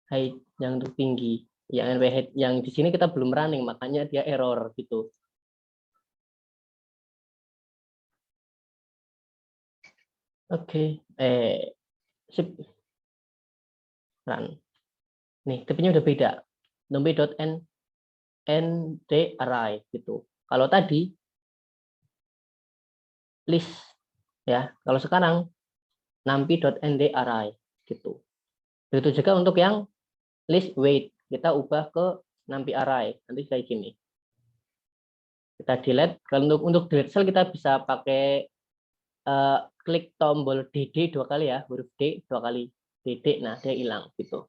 height, yang untuk tinggi. Yang np height, yang di sini kita belum running, makanya dia error gitu. Oke, sip. Run. Nih, tipenya udah beda. NumPy.nd array gitu. Kalau tadi list ya, kalau sekarang NumPy.nd array gitu. Begitu juga untuk yang list weight, kita ubah ke NumPy array. Nanti kayak gini. Kita delete. Kalau untuk delete cell kita bisa pakai klik tombol DD 2 kali ya, huruf D 2 kali. DD, nah dia hilang gitu.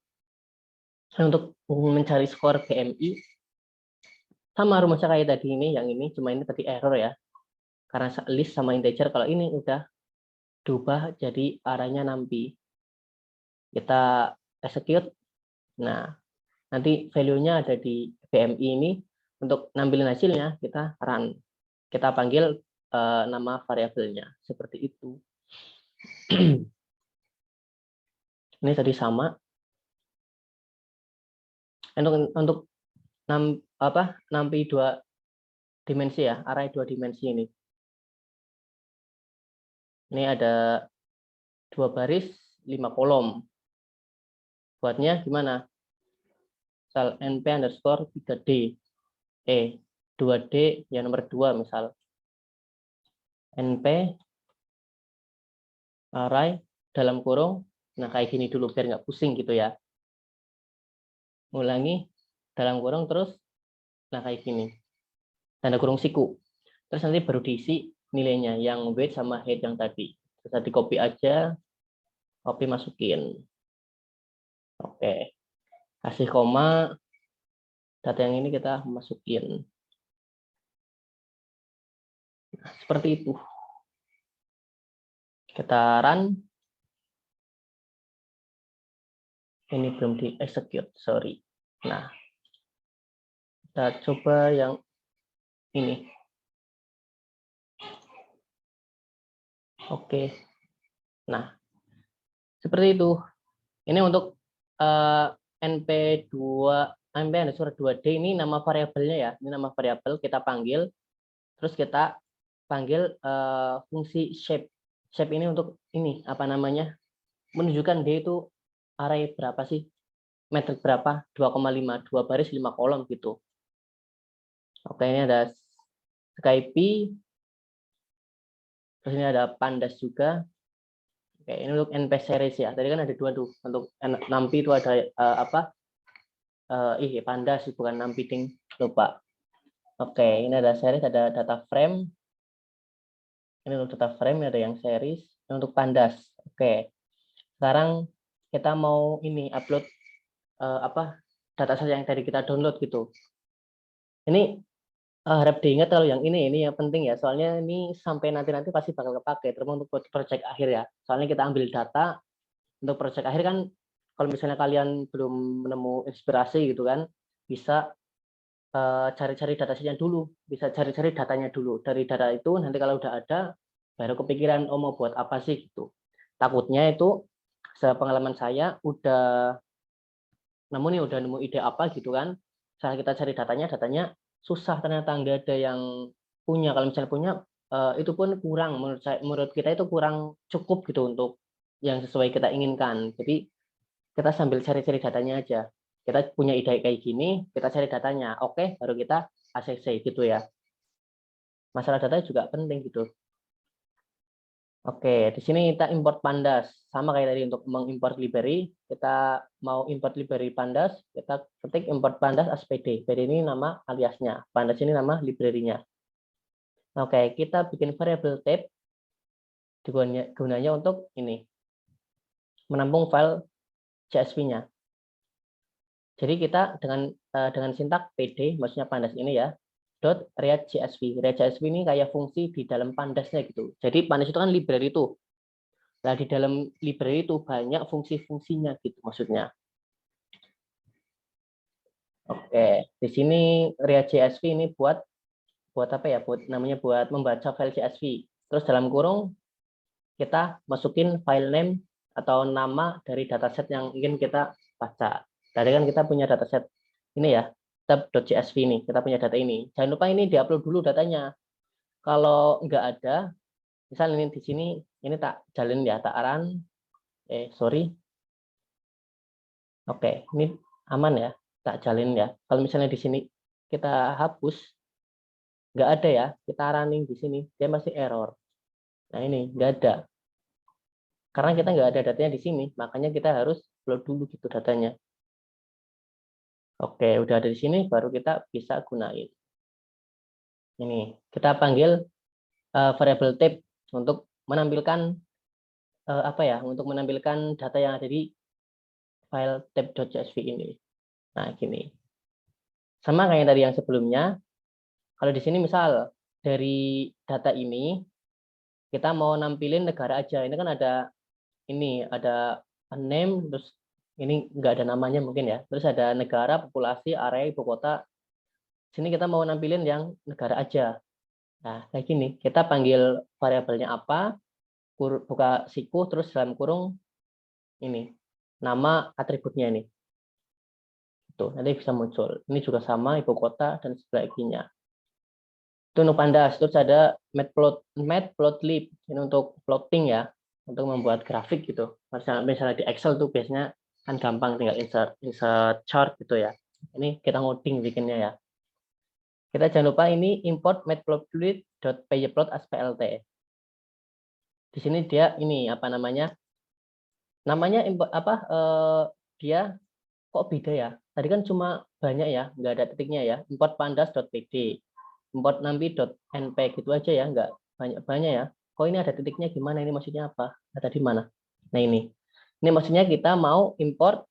Dan untuk mencari skor BMI sama rumusnya kayak tadi ini, yang ini cuma ini tadi error ya. Karena list sama integer, kalau ini udah diubah jadi arahnya NumPy. Kita execute. Nah, nanti value-nya ada di BMI ini. Untuk nampilin hasilnya, kita run. Kita panggil nama variabelnya. Seperti itu. Ini tadi sama. Untuk NumPy 2 dimensi ya, array 2 dimensi ini. Ini ada 2 baris, 5 kolom. Buatnya gimana? Misal np_3d. 2d yang nomor 2 misal. np array dalam kurung. Nah, kayak gini dulu biar nggak pusing gitu ya. Ulangi dalam kurung terus. Nah, kayak gini. Tanda kurung siku. Terus nanti baru diisi nilainya yang weight sama height yang tadi. Bisa di copy aja. Copy masukin. Oke. Kasih koma. Data yang ini kita masukin. Nah, seperti itu. Kita run. Ini belum di execute, sorry. Nah, kita coba yang ini. Oke. Nah, seperti itu. Ini untuk np_2d ini nama variabelnya ya. Ini nama variabel kita panggil. Terus kita panggil fungsi shape. Shape ini untuk ini apa namanya? Menunjukkan D itu array berapa sih? Metrik berapa? 2,5, 2 baris 5 kolom gitu. Oke, ini ada Skype. Terus ini ada Pandas juga. Oke, ini untuk NP series ya. Tadi kan ada 2 tuh. Untuk NumPy itu ada Pandas bukan NumPy ding. Lupa. Oke, ini ada series, ada data frame. Ini untuk data frame, ada yang series. Ini untuk Pandas. Oke. Sekarang kita mau ini upload dataset yang tadi kita download gitu. Ini harap diingat kalau yang ini yang penting ya, soalnya ini sampai nanti pasti bakal kepake, terutama untuk project akhir ya. Soalnya kita ambil data untuk project akhir kan, kalau misalnya kalian belum menemu inspirasi gitu kan, bisa cari-cari datasetnya dulu, bisa cari-cari datanya dulu. Dari data itu nanti kalau udah ada, baru kepikiran mau buat apa sih gitu. Takutnya itu sepengalaman saya udah nemu ide apa gitu kan, saat kita cari datanya susah, ternyata nggak ada yang punya. Kalau misalnya punya itu pun kurang, menurut kita itu kurang cukup gitu untuk yang sesuai kita inginkan. Jadi kita sambil cari-cari datanya aja, kita punya ide kayak gini, kita cari datanya, oke, baru kita ACC gitu ya. Masalah data juga penting gitu. Oke, di sini kita import pandas. Sama kayak tadi untuk mengimport library, kita mau import library pandas, kita ketik import pandas as PD. PD ini nama aliasnya, pandas ini nama library-nya. Oke, kita bikin variable type, gunanya untuk ini, menampung file CSV-nya. Jadi kita dengan sintak PD, maksudnya pandas ini ya, .read.csv. Read.csv ini kayak fungsi di dalam pandasnya gitu. Jadi pandas itu kan library itu. Nah, di dalam library itu banyak fungsi-fungsinya gitu maksudnya. Oke, di sini read.csv ini buat apa ya? Namanya buat membaca file CSV. Terus dalam kurung kita masukin file name atau nama dari dataset yang ingin kita baca. Tadi kan kita punya dataset ini ya, tab.csv ini, kita punya data ini. Jangan lupa ini diupload dulu datanya. Kalau nggak ada, misal ini di sini, ini tak jalin ya, tak aran. Sorry. Oke, ini aman ya, tak jalin ya. Kalau misalnya di sini kita hapus, nggak ada ya, kita running di sini, dia masih error. Nah ini nggak ada. Karena kita nggak ada datanya di sini, makanya kita harus upload dulu gitu datanya. Oke, udah ada di sini, baru kita bisa gunain. Ini kita panggil variable type untuk menampilkan untuk menampilkan data yang ada di file tab.csv ini. Nah, gini. Sama kayak tadi yang sebelumnya. Kalau di sini misal dari data ini kita mau nampilin negara aja. Ini kan ada name, terus ini nggak ada namanya mungkin ya. Terus ada negara, populasi, area, ibu kota. Sini kita mau nampilin yang negara aja. Nah, kayak gini, kita panggil variabelnya apa, buka siku, terus dalam kurung ini, nama atributnya ini. Tuh, nanti bisa muncul. Ini juga sama, ibu kota, dan sebagainya. Itu untuk pandas. Terus ada matplotlib, ini untuk plotting ya, untuk membuat grafik gitu. Misalnya di Excel tuh biasanya kan gampang, tinggal insert chart gitu ya. Ini kita ngoding bikinnya ya. Kita jangan lupa ini import matplotlib.pyplot as plt. Di sini dia ini namanya dia kok beda ya. Tadi kan cuma banyak ya, nggak ada titiknya ya. Import pandas.pd, import nampi.np gitu aja ya, nggak banyak ya. Kok ini ada titiknya, gimana ini maksudnya apa? Ada di mana? Nah ini maksudnya kita mau import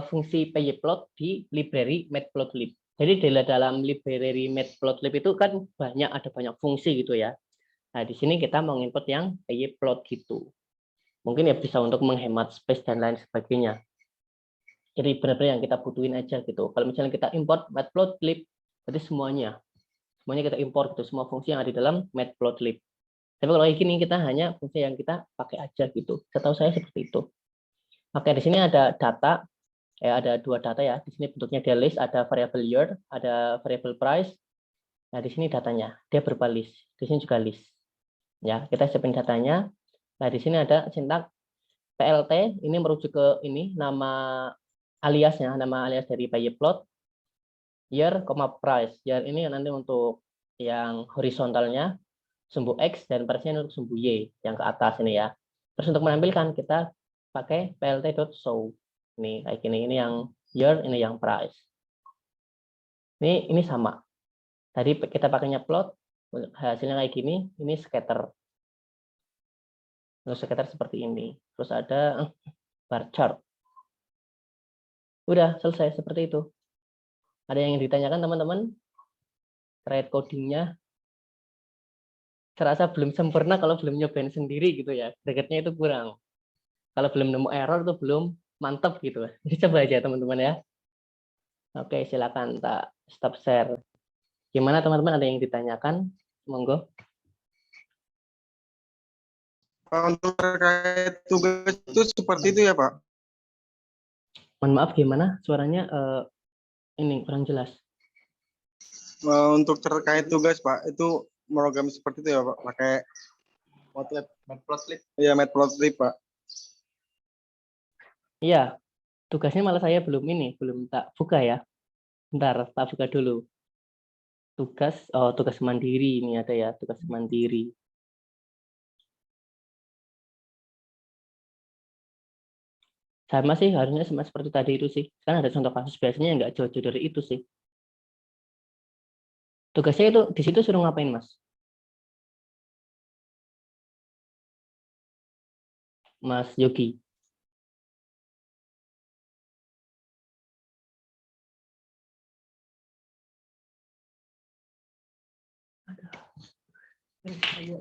fungsi pyplot di library matplotlib. Jadi di dalam library matplotlib itu kan ada banyak fungsi gitu ya. Nah di sini kita mau import yang pyplot gitu. Mungkin ya bisa untuk menghemat space dan lain sebagainya. Jadi benar-benar yang kita butuhin aja gitu. Kalau misalnya kita import matplotlib, berarti semuanya kita import gitu, semua fungsi yang ada di dalam matplotlib. Tapi kalau kayak gini kita hanya fungsi yang kita pakai aja gitu. Setahu saya seperti itu. Oke, di sini ada data, ada dua data ya. Di sini bentuknya dia list, ada variable year, ada variable price. Nah di sini datanya, dia berupa list. Di sini juga list. Ya, kita siapin datanya. Nah di sini ada sintak PLT, ini merujuk ke ini nama aliasnya, nama alias dari pyplot, year, price. Year ini nanti untuk yang horizontalnya, sumbu X, dan price-nya untuk sumbu Y, yang ke atas ini ya. Terus untuk menampilkan, kita pakai plt.show. Ini kayak gini, ini yang year, ini yang price. Ini sama. Tadi kita pakainya plot, hasilnya kayak gini, ini scatter. Terus scatter seperti ini. Terus ada bar chart. Udah selesai seperti itu. Ada yang ditanyakan teman-teman? Terkait codingnya? Serasa belum sempurna kalau belum nyobain sendiri gitu ya. Gregetnya itu kurang. Kalau belum nemu error itu belum mantap gitu. Jadi coba aja teman-teman ya. Oke, silakan tak stop share. Gimana teman-teman, ada yang ditanyakan? Monggo. Untuk terkait tugas itu seperti itu ya Pak? Mohon maaf, gimana suaranya ini kurang jelas. Untuk terkait tugas Pak, itu program seperti itu ya Pak? Pakai Matplotlib? Iya, Matplotlib Pak. Iya, tugasnya malah saya belum tak buka ya. Bentar, tak buka dulu. Tugas mandiri ini ada ya, tugas mandiri. Sama sih, harusnya sama seperti tadi itu sih. Kan ada contoh kasus biasanya nggak jauh-jauh dari itu sih. Tugasnya itu di situ suruh ngapain, Mas? Mas Yogi. Ayo.